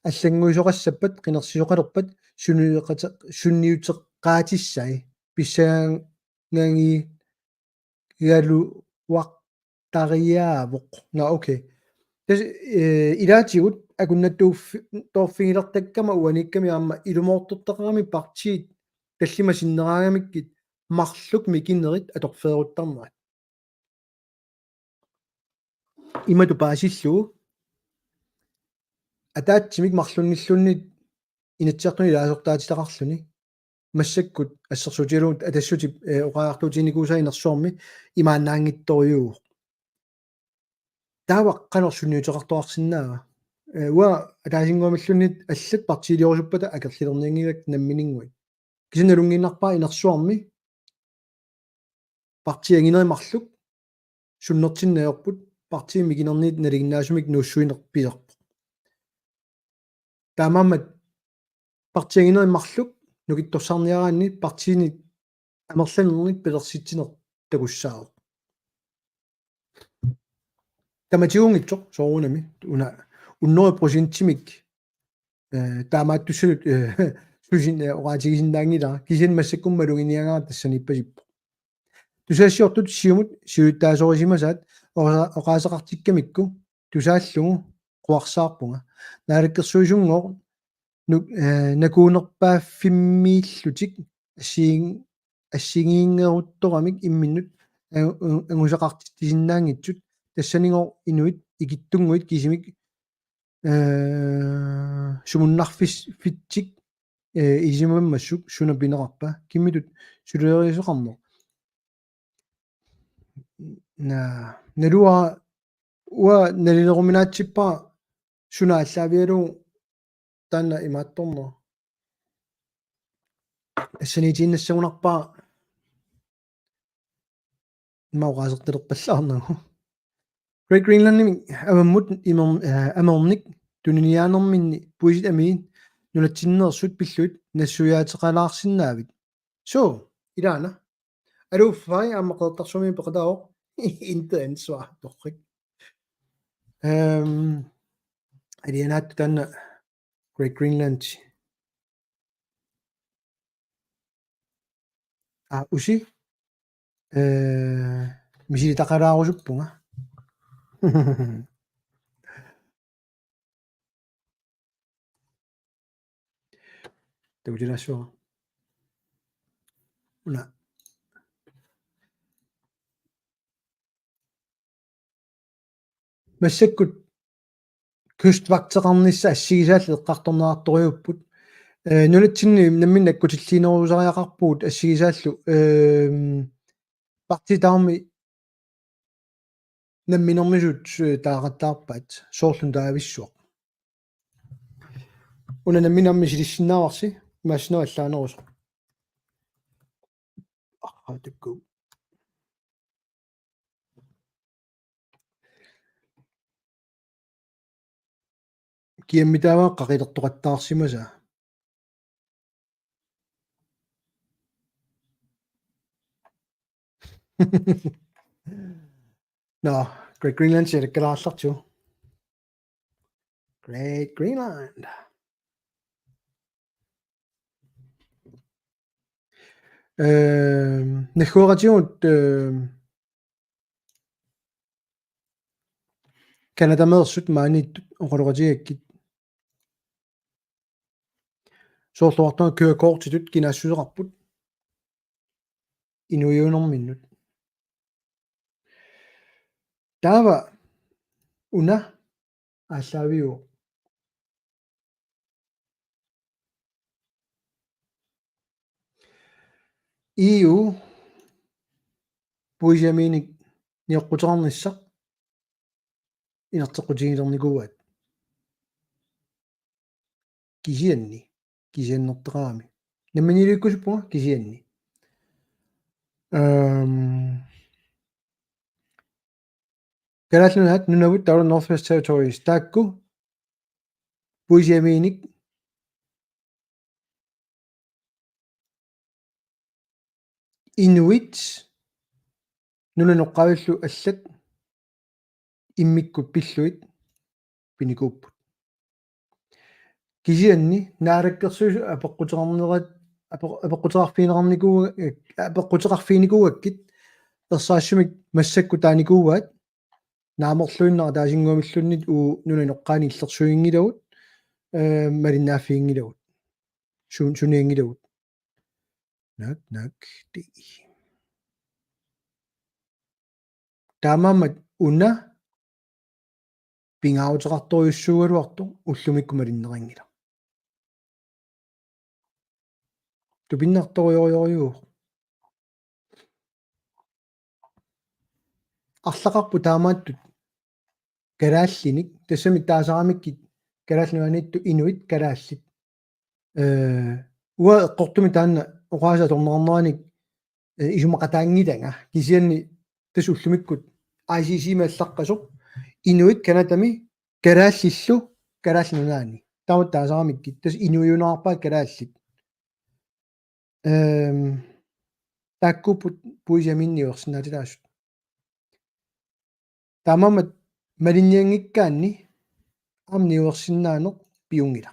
аллангуисоқассаппат қинерсисоқалерпат sunniuteqqaatissai pissagangi galuwaqtariaavoq на окей илаатигут акуннаттууффигилертаккама уаникками аама илумоортортақарами партиит таллима синнераагамиккит марлук микинерит аторфееруттарнерат имату паасиллуу атаатсимик марлунниллуннит инатсиартуни лаасортаатилақарлүни массаккут ассерсутилуут атассутип оқаартуутиникуусаинерсуарми имааннаангитторюу тааваққанерсуниутеқартоарсинаага уа атаасингуамиллуннит аллат партилиорусуппата акерлилерниангилак намминингуи кисиналунгиннарпаа инерсуарми партиангинеримарлук суннертиннаерпут партии микинерниит налигиннаасумик нууссуинерпилерпо таамаамат партиангинеримарлук нукитторсаарниараанни партиини амерланерник пилерситсинер такуссаау таматигунгитсоқ соорунами уна уннери процентимик таамааттуссулут сусин оратигисиннаангилара кисин массаккуммалугиниагаа тассаниппасиппо тусаассиортут сиумут сиуттаасорисимасаат оqaасеқартиккамикку тусааллугу қуарсаарпунга наалаккерсуисунгоо накуунерпааффиммииллутик ассигиингерутторамик имминнут ангусақартиссиннаангитсут тассанигоо инуит икиттунгуит кисимик сумуннарфитсик изимаммассук сунапинеқарпа киммитут сулеерисоқарнер налуа уа налилеруминаатсиппаа сунааллаавиалу таанна имаатторнер ассанитииннассагунарпаа маугаасертелерпаллаарнагу Great Greenland амаммут амерник туниниаанерминни пуисит амиин нулатсиннерсут пиллуит нассуяатеқалаарсинаавит so илаана алуффай аммақертарсуми пеқатао inte ansvar torrik алианаат танна Great Greenland уси мисилитақалаарусуппунга тагутилассуа уна массаккут кюствактеқарнисса ассигисаалле эққарторнеарториуппут нулатсинни наммин аккутиллиинерусариақарпуут ассигисааллу партитаарми намминермисут таақаттаарпаат соорлун таависсуақ уна намминарми силиссиннааварси маасну аллаанерус такку киаммитааваа қақилертоқаттаарсимаса no Great Greenland сиалаккалаарларту Great Greenland нахуаратиут канадамерсут маанит оқолоратигаккит соорлуартаа kørekort-титут кинаассусеқарпут инуйуунэрминнут таава уна ааллаавиу EU пуисиаминик ниоққутерарниссақ инертеққутигилерникууат кисианнертеқарами намминиликкусуппунга кисианни галааллунат нунавут таура Northwest Territories таакку пуисиаминик Inuit нунанеққавиллу аллат иммиккут пиллуит пиникууппут кисианни наалаккерсуусу апеққутерарнерат апеққутерарфиинеқарникуу апеққутерарфиникууаккит ерсаассумик массакку тааникууаат наамерлуиннера таасингуамиллуннит уу нунаноққаани иллерсуингилавут малиннааффиингилавут суниангилавут nak ти таамаамат уна пингааутеқарторюссуугалуарту уллумикку малиннерингила тупиннарториориориу арлақарпу таамааттут калааллиник тассами таасарамиккит калааллуанитту инуит калааллит уа эққортуми таанна оqaasa торнернераник исумақатаангиланга кисианни тас уллумиккут ICC маллаққасоқ инуит канатами калааллиллу калааллунаани таамат таасарамиккит тас инуйунаарпаат калааллит тааккуппут пуисаминниуерсинаатилаасут таамамат малинниангиккаанни амниуерсиннаанеқ пиунгила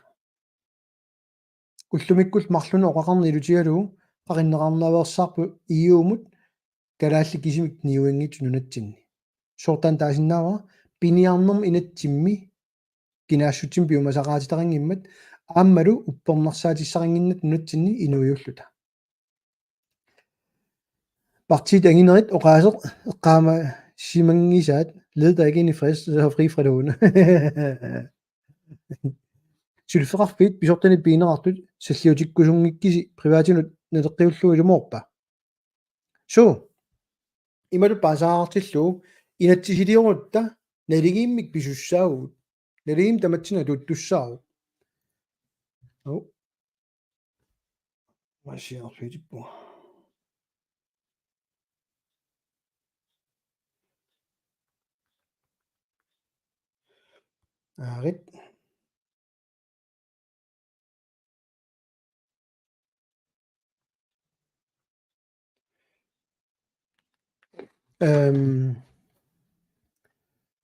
уллумиккул марлуна оқақарни илутигалуу қариннеқарнавеерсаарпу ииумут калаалли кисимик ниуангит нунатсинни сортан таасиннаава пиниарнерм инатсимми кинаассутсим пиумасақаатитарингиммат ааммалу уппернерсаатиссарингиннат нунатсинни инуйуллута partiet angинерит оқаасеқ эққаама симангисаат led ikke ind i frist så fri fra det onde сулфеқарфит писортани пиинеқартут саллиутиккусунгиккиси приваатинут натеққиуллуи лумоорпа су ималу пасаартиллуу инатсисилиорутта налигииммик писуссаагут налигим таматсина туттуссаару машиарфитиппу аарит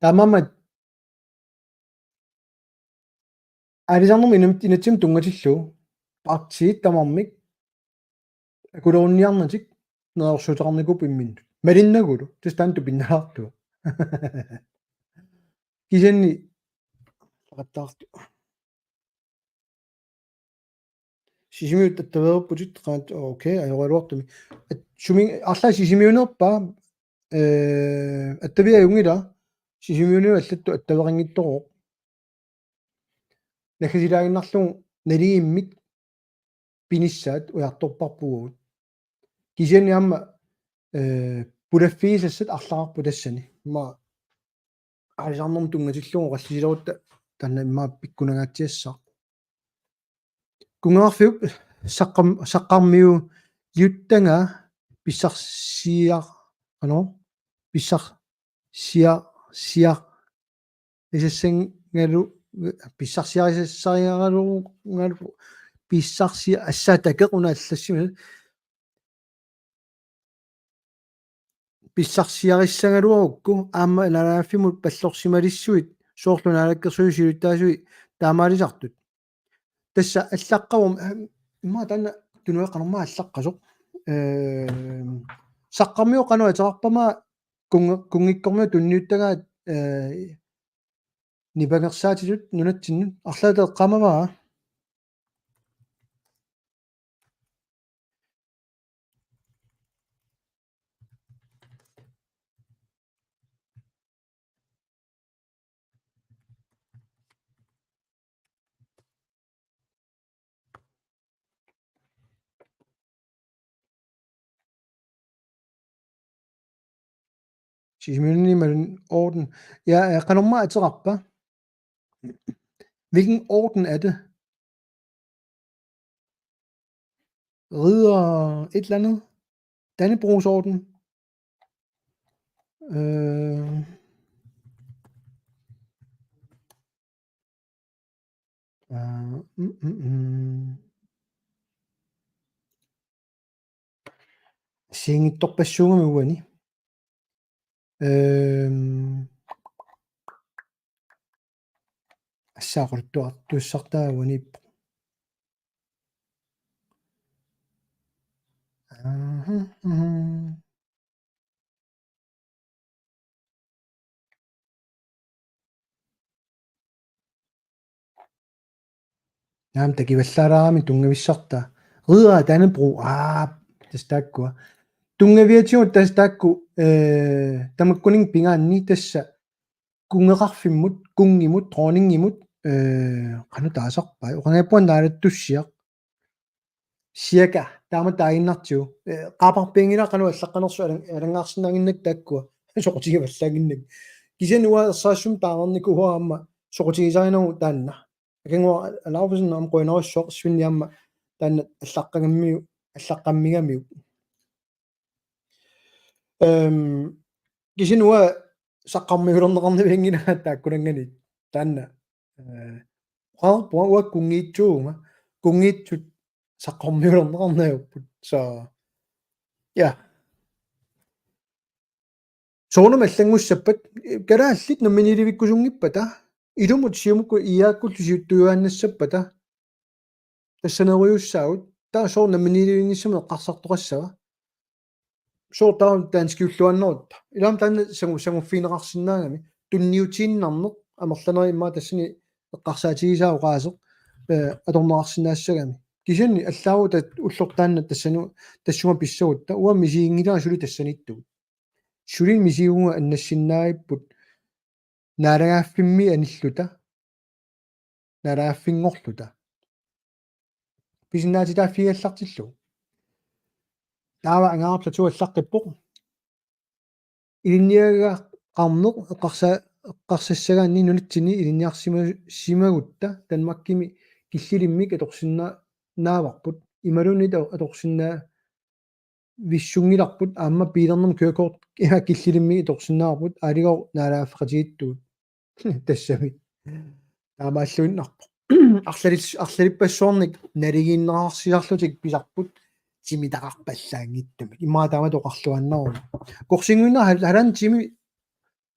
тамамат алисарнерм инатсим тунгатиллуу партиит тамармик акулоонниарнатик неерсутеқарникуп иммин малиннагулу тастаанту пиннаарту кисанни лaqattaartu сисимиут аттаверпутит qaat окей ajorluartumi сумин арла сисимиунерпа аттавиа юнгила сисимиуниу аллатту аттаверингиттороq нахисилаагиннарлугу налииммик пиниссаат уярторпарпугут кисиани аама пулаффиисассат арлақарпу тассани ма алисарнерм тунгатиллугу қаллисилерутта танна иммаа пиккунагаатсиассаа кунгаарфиуп саққармиу юттанга писсарсиар писсарсиар исассангалу писсарсиарисассариаралу писсарсиа ассаатакеқуна аллассима писсарсиариссангалуарукку аама налааффимут паллорсималиссуит соорлунаалаккерсуисилуттаасуи таамаалисартут тасса аллаққавум имма танна тунуэққанерма аллаққасоқ саққармиу қануа атерарпама кунгиккормиу тунниуттагаат нипангерсаатилут нунатсинну арлаатеэ қамаваа sisimiunni malun orden ja qanorma aterarpa hvilken orden er det ridder et eller andet Dannebrogsorden сингитторпассуугами ассаақултуартуссартаагуни naam takivallaraami tungavissarta ridera Dannebrog tastakkua tungaviatigut tastakku tamakkuning pingaanni tassa kungeqarfimmut kungimut dronninngimut qanu taasarpai oqangapuan naalattussiaq siaka taama taaginnartiu qaaparpiingila qanu allaqanersu alangaarsinnaanginnak taakkua soqutigivallaanginnak kisanua ersaassum taanarniku huaamma soqutigisarinagu taanna akangua alaarusinna am qoinarussooq svinniamma taanna allaqammigamiu kisanua saqqarmigulorneqarniviangina taakkunanganit taanna qaarpua uakkungiitsuunga kungiitsut saqqarmigulorneqarnaajorput so ja soonum аллангуссаппат калааллит номиниливиккусунгиппата илумут сиумукку иааккуллусиуттуюааннассаппата тассанериуссаагут таа соор номиниливингиссама эққарсартоқассава соор таа таанскиуллуаннерут илаам таанна сангуффинеқарсинаагами тунниутииннарнеқ амерланери имма тассани эққарсаатигисаау qaasеқ аторнеқарсинаассагами кисанни аллаагу тат уллортаанна тассану тассума писсагутта уа мисиингилаа сули тассаниттугут сулин мисиугуга аннассиннаагиппут наалагааффимми аниллута наалагааффингорлута писиннаати тааффигаллартиллу таава ангаарпла туаллаққиппоқ илинниага қарнеқ эққарсассагаанни нунатсини илинниарсима симагутта танмаккими киллилиммик аторсинна нааварпут ималунита аторсиннаа виссунгиларпут аама пилернам kørekort киллилимми аторсиннаарпут аалигор наалааффеқатигиттуут тассами таамааллуиннарпо арлалиппассуорник налигииннераарсиарлутик писарпут тимитақарпаллаангиттами имаа таама тоқарлуаннару корсингуинна халаан тими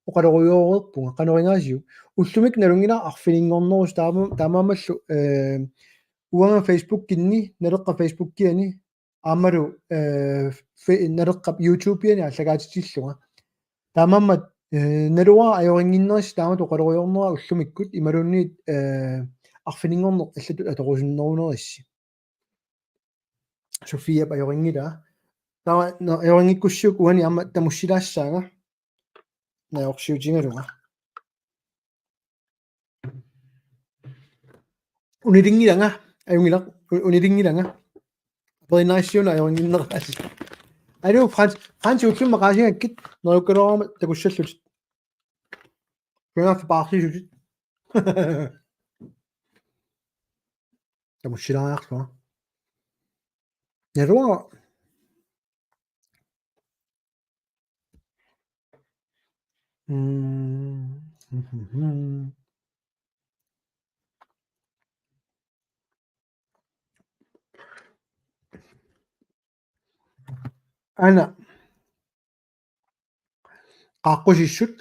оқалоруйоорерпунга каноригаасиу уллумик налунгила арфилингорнерус таамаамаллу уанга Facebook кинни налеққа Facebook киани аамалу налеққа YouTube киани аллагаатитиллунга таамааммат налуа аёрингиннерис таама тоқалоруйорнера уллумиккут ималуунниит арфилингорнер аллатут аторусиннерунерисси Sofia ajoringila tawa ajoringikkussiuk uani amma tamussilaassaanga naorsiutingalunga uniringilanga ajungilaq uniringilanga aperinaassiuna ajoringinneraqaasi alu Frans ullumma qaasigakkit nerukkalorama takussallutit kunaafi paarsiisutit tamussilaariarlunga nerua ana qaqqusissut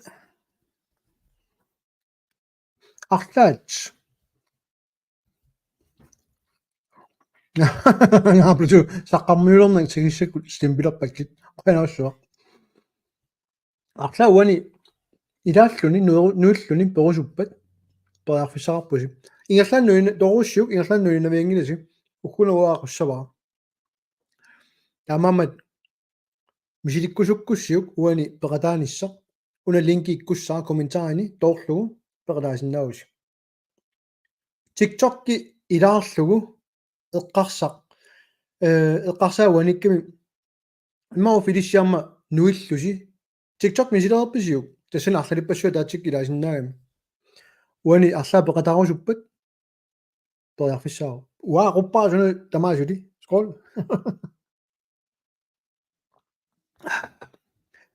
arlaat ngaaplutu saqqarmiulornak sigissakut stimpilerpaklit qanaussuaq arla uani ilaalluni nuulluni perusuppat periarfissaqarpusi ingerlaannuina torussiuk ingerlaannuinaviangilasi ukkunaruaqassavaa taamaamat misilikkusukkussiuk uani peqataanissaq una linki ikkussaa kommentaarani toorlugu peqataasinnaausi TikTokki ilaarlugu eqqarsaawaanikkami imau filissiarma nuillusi TikTok misilererpisiuk tassana arlalippassua taatik ilaasinnaagami uani arlaa peqataarusuppat periarfissaaru uaa quppaasuna tamaasuli scroll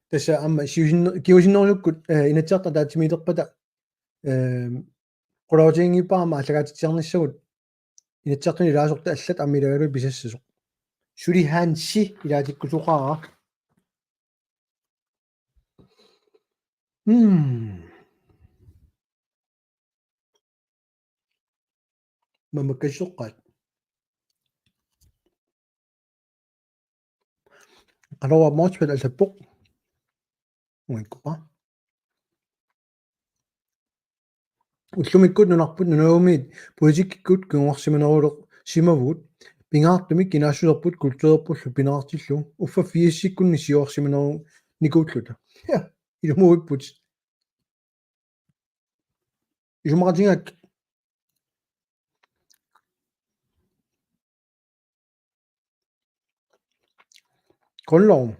tassa amma kiusinnerusukkut inatsiarta taatimiilerpata qulautiingippaama allagaatitsiarnissagut inatsiartuni ilaasorta allat ammilagalu pisassasoq suli haansi ilaatikkusuqaara mamakassoqqaat qalorwa morspat allappoq uinkuppa уллумиккут нунарпут нунагумиит политиккиккут кунгорсиманерулеқ симавут пингаартумик кинаассулерпут культуерпуллу пинеқартиллу уффа фииссиккунни сиуарсиманеру никуутлута илумуиппут исумақатингак коллорум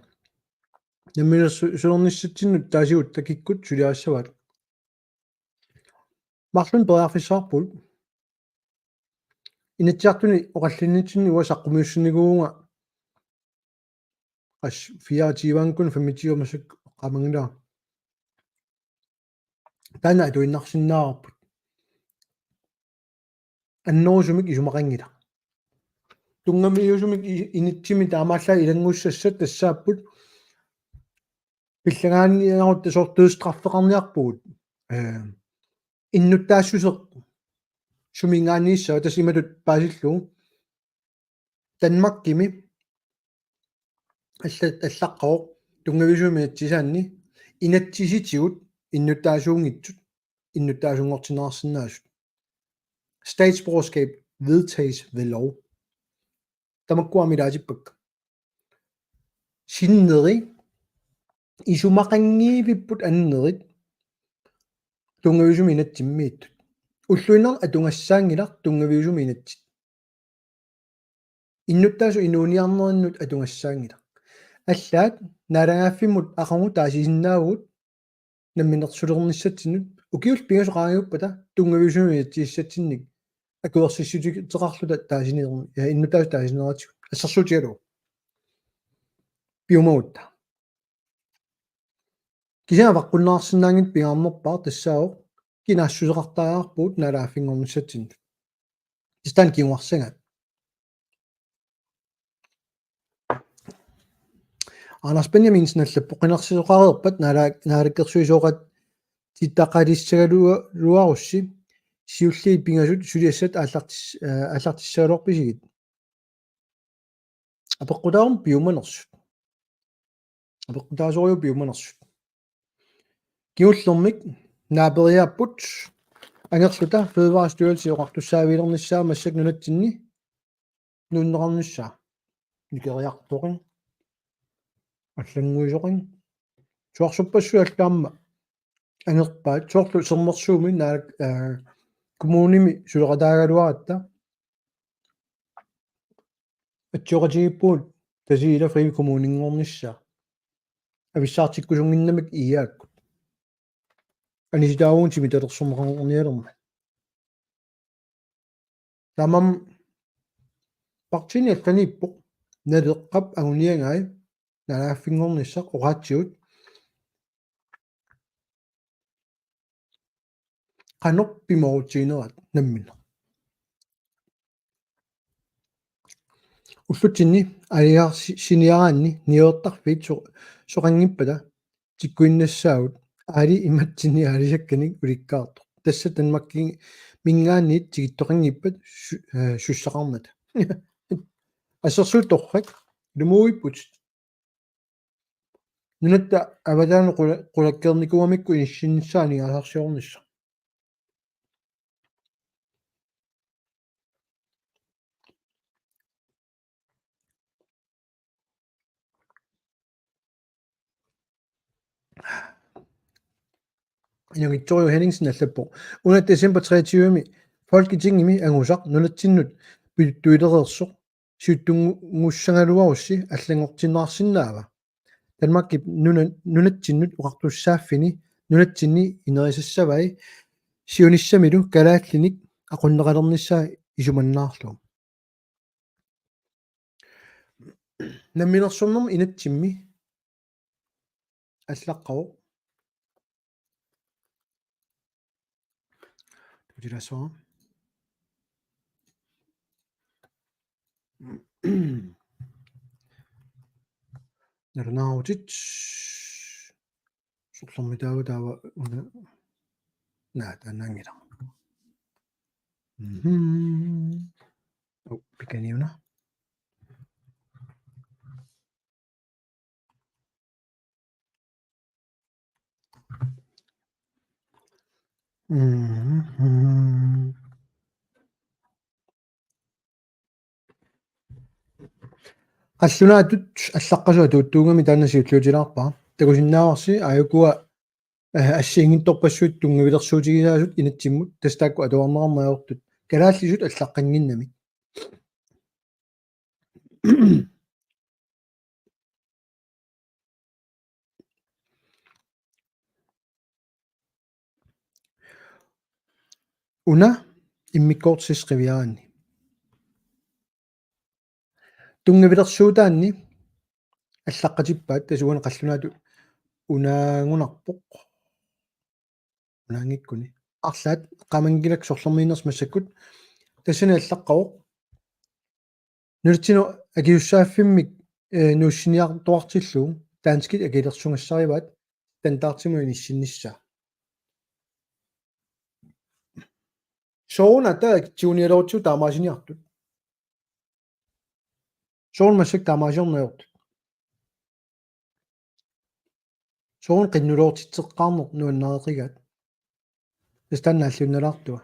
наммилерсулерниссатсиннут таасигут такиккут сулиаассават марлун периарфиссаарпут инатсиартуни оқаллиннитсинни уасаққумиуссинигуунга ас фиаативангкун фамитиумасак қамангилаа таана атуиннарсиннаарпут аннерусумик исумақангила тунгамиусумик инитсими таамааллаа илангуссассат тассааппут пиллагааниарут тасортуустраффеқарниарпугут иннуттаассусеқ сумингаанииссаа тасиматут паасиллуу Данмаркими аллаққоо тунгависуми атсисаанни инатсиситигут иннуттаасуунгитсут иннуттаасунгортинаарсинаасут statsborgerskab vedtages ved lov тамаккуамилаатиппак синнери исумақангиивиппут аннерит тунгависуми инатсиммииттут уллуиннер атунгассаангилар тунгависуми инатсит иннуттаасу инууниарнериннут атунгассаангилар аллаат наалангааффиммут ақаргу таасисиннаагут намминерсулерниссатсинут укиул пигасоқаариуппата тунгависуми инатсииссатсинник акуерсиссутигеқарлута таасинерни иннутаас таасинератигу ассерсуутигалу пиумаутта кисаа ваққуннаарсинаангит пингаарнерпаа тассао кинаассусеқартаарпуут налааффингорниссатсин истан киуарсага Anders Benjaminsen аллаппоқинарсисоқарерпат наалаккерсуисооқат титтақалиссагалуарусси сиулли пингасут сулиассат аллартиссагалуарписигит апеққутаарум пиуманерсут апеққутаасориу пиуманерсут киуллермик наапериааппут ангерлута федерaalstyrelse оқартуссаавилерниссаа массак нунатсинни нуннеқарнissaa никериарторин аллангуисоқин суарсуппассуаллаама ангерпаат соорлу сермерсууми наак коммуними сулеқатаагалуаратта атсоқатигиппуут тасиила фри коммунингорнissaa ависсаартиккусунгиннамик иааккут аниситаагуунтими талерсумақарниалерма тамам партини алланиппо налеққап агуниангай налааффингорнissaq оqaатсиут qanорпиморутиинерат наммина уллутинни алиарсиниараанни ниуертарфит соқангиппала тиккуиннассаагут аали иматсини аалисакканик уликкаартор тасса танмакки мингаанниит тигиттоқангиппат суссақарната ассерсуутторрак лумууиппут нунатта авалаanu qulakkeernikуамикку иниссиннссаани аасарсиорнисса Victoria Henningsen аллаппо уна децембер 23-ми Folketingimi ангусақ нунатсиннут пилуттуилерерсоқ сиуттунгуссангалуарусси аллангортиннаарсинаава Danmarkip nunatsinut uqartussaaffini nunatsinni inerisassavai siunissamilu kalaallinik aqunneqalernissaa isumannaarlu namminersornerm inatsimmi аллаққаво тутиласоо нернаутит сурлэрмитаава таава уна наатаанангила пиканиуна Qallunaatut аллаққасуа туuttуугами тааннасиуллуутилаарпаа такусиннааварси аюкуа ассиингинторпассуут тунгавилерсуутигисаасут инатсиммут тастаакку атуарнеқармаёртут калааллисут аллаққангиннами уна иммиккоортсисқивиаани тунгавилерсуутаанни аллаққатиппаат тасугана қаллунаату унаангунарпоқ унаангиккуни арлаат qamangilak soрлэрмиинерс массаккут тассани аллаққавоқ нултино акиуссааффиммик нууссиниартуартиллуу таанскит акилерсунгассариваат стандартимуи ниссиннissaa соона таа тиуниалоорту таамаасиниартут соон массак таамаасиорнаёртут соон qinnuloortitseqqaarneq nuannareqigaat тастаннааллунналаартуа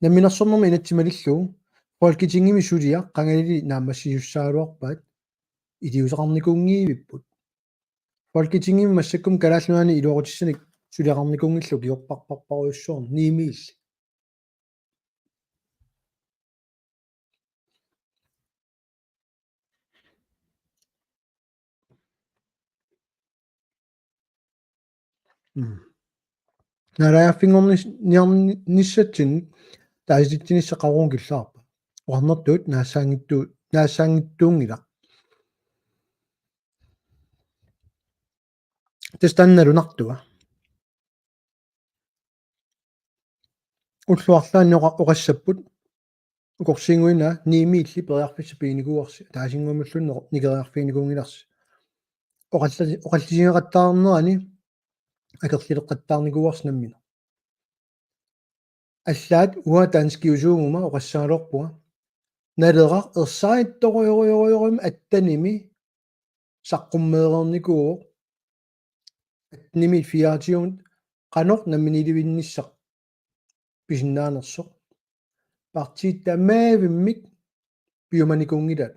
намминерсорнэрми инатсималиллуу folketingimi sulia qangalili naammassiussaaluarpaat илиусеқарникунгиивиппут folketingimi массаккум калааллунаани илуорутиссаник сулиақарникунгиллу киорпарпарпаруйуссуорн 9 мил нараярфингорнис ниарниссатсин тааситтиниссақаруун киллаарпа уарнертуут наассаангиттуунгила тастанналунартуа уллуарлаанни оқассаппут укорсингуина 9 милли периарфисса пииникуарси таасингуумуллунне никериарфиникунгиларси оқаллисингеқаттаарнерани акерлилеққаттаарникуарснаммина аллаат уа таанскиусуугума оқассаалорпуга налеқар ерсаитторуйоруйоруйорум аттаними саққуммеерерникуу аттними фиаатиумут қанор намминиливинниссақ писиннаанерсоқ партиит тамаавиммик пиуманикунгилаат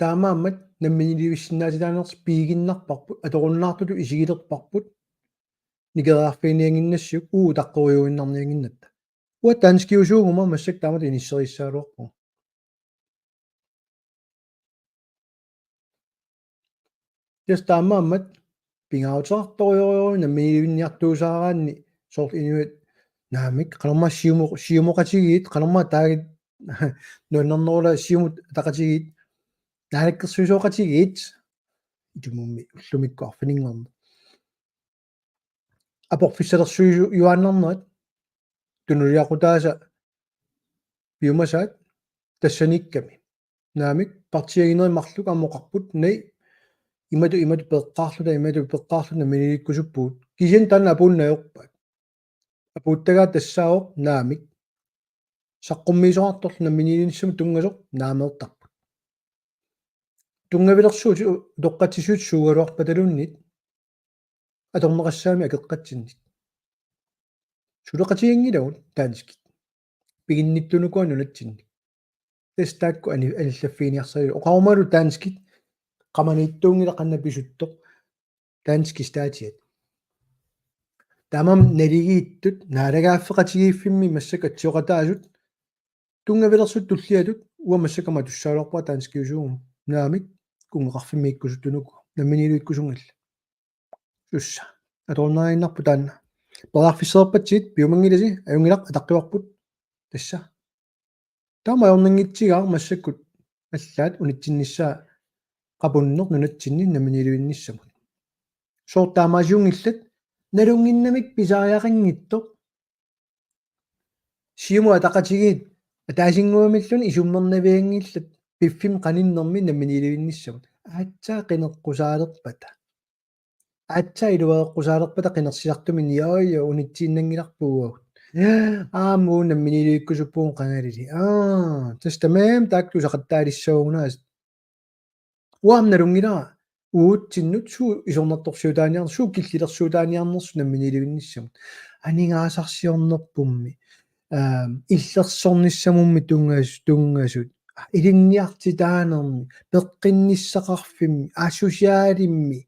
таамааммат намминиливиссинаатилаанерс пигиннарпарпут аторуннаартулу исигилерпарпут никериарфиниангиннассук таққориуиннарниангиннатта уа таанскиусуугума массак таамат иниссериссаалуарпу тестаамааммат пингааутеқарториориору намминиливинниартуусаараанни сорт инуит наамик қалерма сиумоқатигиит қалерма таагит нуаннернерула сиумут тақатигиит наалаккерсуисооқатигиит итумумми уллумикку арфинингорна апорфиссалерсуису юааннарнерат тунулиақутааса пиумасаат тассаникками наамик партиагинеримарлук аммоқарпут nei имату пеққарлута наминиликкусуппуут кисин таана апууннаёрпаат апууттагаа тассаавоқ наамик саққуммиисоқарторлу наминилинссум тунгасоқ наамеэртарпут тунгавилерсуут тоққатсисуут суугалуарпаталуннит аторнеқассаами акеққатсиннит сулеқатигингилавут таанскит пигинниттунукуа нунатсинни тестаакку аниллаффииниарсари оқарумалу таанскит qamaniittuungila qannapisuттоқ таански стаатиат тамам налигииттут наалагааффеқатигииффимми массак атсиоқатаасут тунгавилерсут туллиатут уа массакама туссаалорпаа таанскиусуугум наамик кунгеқарфиммииккусуттунуку намминилуиккусунгилла сусса аторнааиннарпу таанна перарфиссеерпатсиит пиумангиласи аюнгилақ атаққиуарпут тасса таамаорнангитсигаар массаккут аллаат унитсиннissaa qapуннер нунатсинни наминилуинниссамут соортаамаасиунгиллат налунгиннамик писаариақангиттоқ сиуму атақатигиит атаасингуамиллуни исуммернавиангиллат пиффим qanиннерми наминилуинниссамут аатсаа qинеққусаалерпата аатсаа илуаеққусаалерпата qинерсисартуми ниаая унитсииннангиларпууагут аамуу наминилуиккусуппуун qangalili тастамаам таакту сақаттаалиссаугунаас уам налунгилаа uuttinnut suu isornertorsuutaaniar suu killilersuutaaniarnersu namminilivinnissamut aningaasarsiornerpummi illersornissamummi tungasut ilinniartitaanermi peqqinnissaqarfimmi assusiaalimmi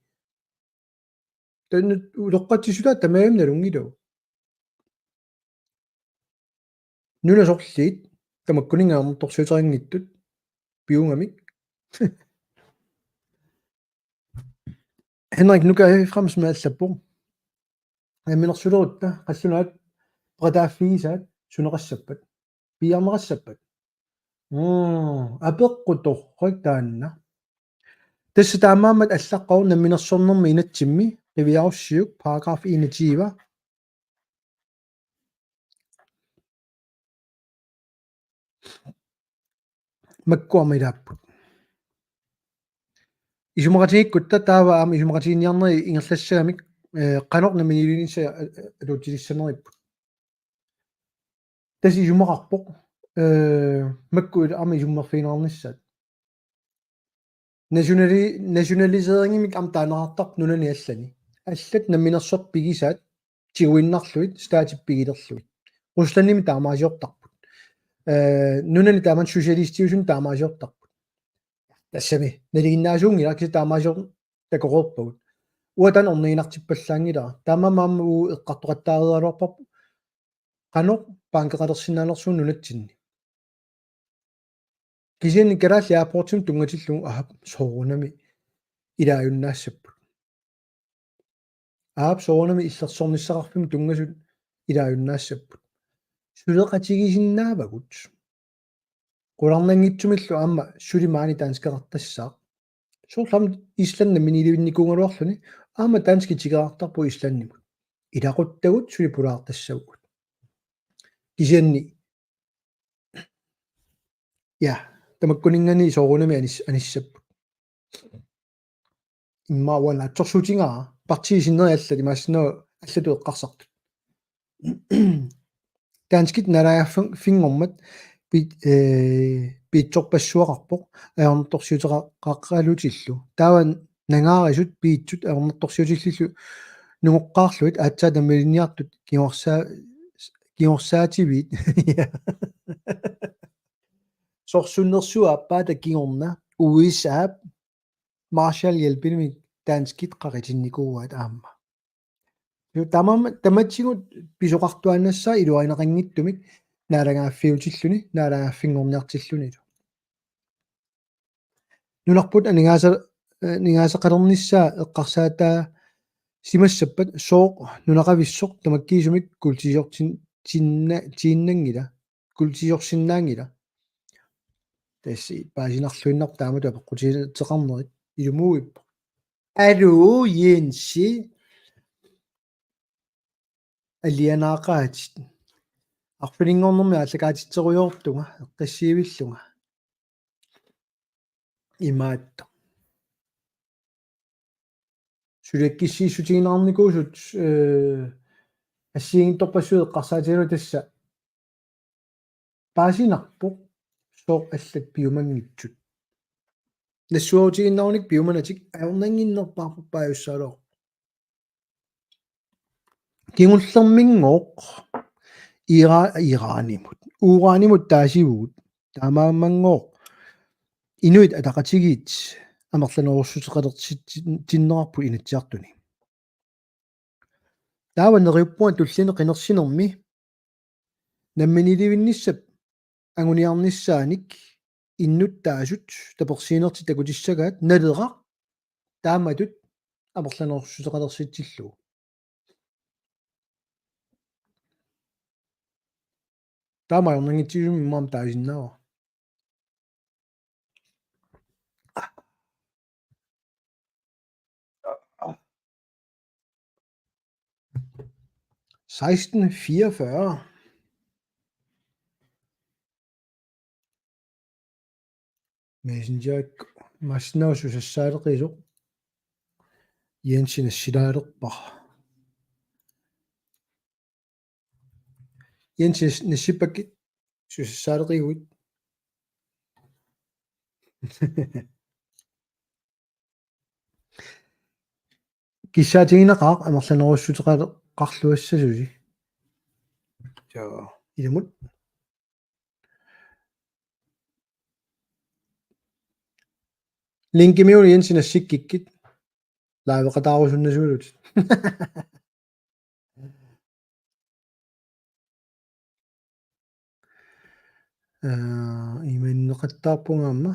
tanut uloqqatissuta tamaamnalungilu nunasorliit tamakkuningaarnertorsuuteriangittut piungamik Henrik, nu kan jeg frem med allappo. Jeg mener sudorutta qassunaat qataafiisaat sunerassappat. Piarnerassappat. Apeqqutorrak taanna. Tässä taamaammat allaqqaru namminersornermi inatsimmi qiviarussiuk paragraf 21 makkuarmilaapпут. Isumaqatigikkutta taava aama isumaqatiginniarneri ingerlassagamik qanor namminiliinissa aluutilissaneripпут. Tas isumaqarpoq makku aama isummerfiinarnissaat. Nationaliseriingimik am taanerartarp nunani allani. Allat namminersorp pigisaat tiguinnarluit staatippigilerluit. Russlandnimi taamaasiortarput. Nunani taaman socialistiusun taamaasiortarput. Тассами налигиннаасуунгила киса таамаасиор такорерпагут уатан орнигинартиппаллаангила таамамаама уу эққартоқаттаариалуарпап қано паанкеқалерсинаалерсуун нунатсинни кисианни калаалли ааппортим тунгатиллугу аап соорунами илааюннаассаппут аап соорунами иллерсорниссақарфим тунгасут илааюннаассаппут сулеқатигисиннаавагут qulарнангитсумиллу аама сулимаани таанскеқартассаа суурлам исланна миниливинникунгалуарлуни аама таански тигеартарпу исланнимут илақуттагут сулипулаартассагут кисианни я тамаккунингани соорунами аниссаппут иммауана атсорсуутингаа партиисиннери аллати maassинаа аллату эққарсартут таанскит налааффин фингормат piitsorpassuaqarpoq aornertorsiutaqaqqalutiillu taava nangaarisut piitsut aornertorsiutillillu nungoqqaarluit aatsaa tammaliniartut kingorsaativiit sorsunnersuaappaata kingorna uisaap marshall hjälpinimi taanskit qaritinnikууaat aamma tamamma tamatsigut pisoqartuannassaa iluainaqanngittumik naalangaafiutilluni naalangaaffingorniartillunilu nunarput ningaasaqalernissaa eqqarsaataa simassappat sooq nunaqavissoq tamakkiisumik kultisiortinnangila kultisiorsinnaangila tassi paasinarluinnar taamatu apeqqutiiteqarnerit ilumuuippo allo Jensi allianaaqaatit арфилингорнэрми аллакаатитсеруйоортунга эққиссиивиллунга имаатта сулаккиссииссутигинаарникуусут ассиингитторпассуи эққарсаатигалу тасса паасинарпоқ сооқ аллат пиумангитсут нассуаутигиннаарник пиуманатик аорнангиннерпаарпа пааюссаалоо кингуллермингооқ iraanimut uuraanimut taasivut taamaammanngooq inuit ataqatigiit amerlanerussuteqalertinnerarpu inatsiartuni taavaneriuppuan tullini qinersinermi namminilivinnissap anguniarnissaanik innut taasut tapersiinerti takutissagaat naleraq taamatut amerlanerussuteqalersitsillu Taama ornangitsisum immaam taasinnaa 1644 Messenger massinausussaaleqisoq Jensin assilaaleqpar Jensis nassipakki sussaaleqiguit киссаатигинеқаа амерланеруссутеқалеқарлуассасуси илумут линкимиули янсинассиккиккит лаавеқатаарусуннасуулут иманнеқаттаарпунгаама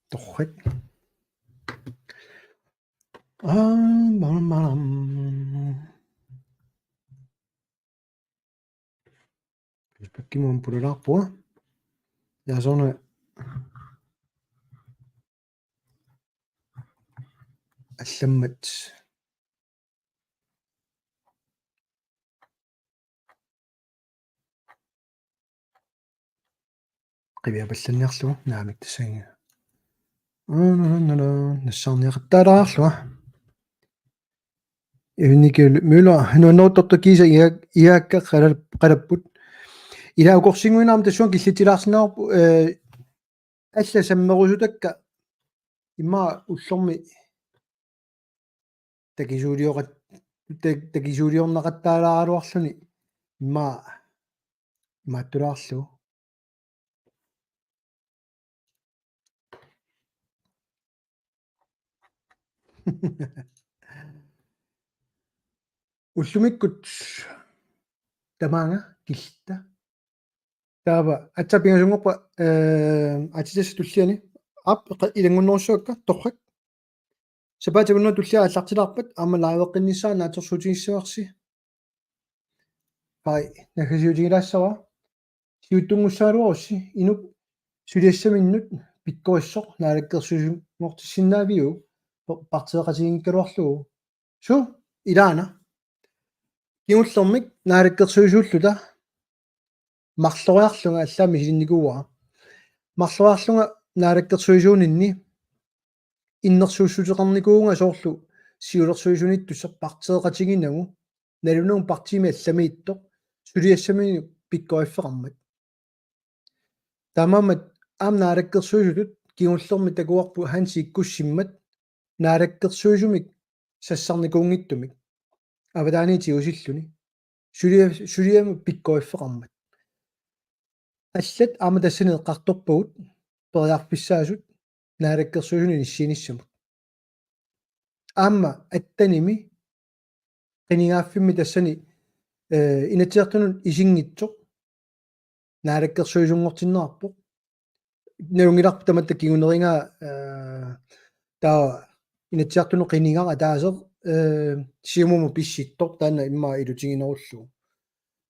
торрик марам паккимун пулулаарпуа яасорна алламмат qivиапалланниарлугу наамик тассанга нассаарниақаттаалаарлуа юникил мюла нуаннерутторто киса иаакка қалаппут илаукорсингуинаама тассуан киллитилаарсинаарпу алла саммерусутакка имма уллорми такисуулиорнақаттаалааралуарлуни имма имааттулаарлу уллумиккут тамаанга киллта таава атсапингасунгорпа атитас туллиани ап илангуннерсуакка торрак сапаатагуннер туллиа аллартилаарпат аама лаавеққиннissaа наатерсуутигиссуарси пай нахасиутигилаассава сиуттунгуссаалуарусси инук сулиассаминнут пиккориссоқ наалаккерсусунгортиссиннаавиу партеэқатигинккалуарлугу су илаана киуллэрмик наалаккерсуусууллута марлориарлунга аллаами силинникууа марлориарлунга наалаккерсуусуунинни иннерсууссутеқарникуунга соорлу сиулерсуусуниттусса партеэқатигинагу налунуун партиими алламиитто сулиассамини пиккоиффеқармат тамамат аам наалаккерсуусутут киуллэрми такуарпу ханси иккуссиммат наалаккерсуусумик сассарникуунгиттумик авадаанити усиллуни сулиами пиккоиффеқармат аллат аама тассани эққарторпагут периарписсаасут наалаккерсуусуни ниссиниссамут аама аттаними қинигааффимми тассани инатиартунут исингитсоқ наалаккерсуусунгортиннаарпоқ налунгиларпу таматта кигунерингаа таа инатиартуну қинигара таасеқ сиумуму писситтор таана имма илутигинеруллу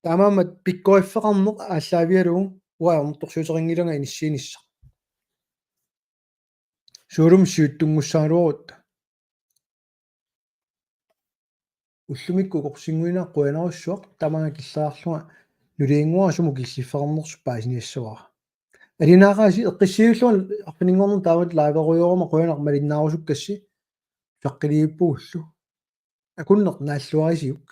таамаамат пиккоиффеқарнеқ ааллаавиалугу уаернерторсуутерингиланга иниссиинисса суурум сиуттунгуссаалуарут уллумикку корсингуинаа қуянаруссуақ тамага киллаарлунга нулиингуарсуму киллиффеқарнерсу паасиниассуара алинаагаси эққиссиуллуан арпинингорнер таават лааверуйорома қуянар малиннаарусуккасси саққилииппууллу акуннеқ нааллуарисиук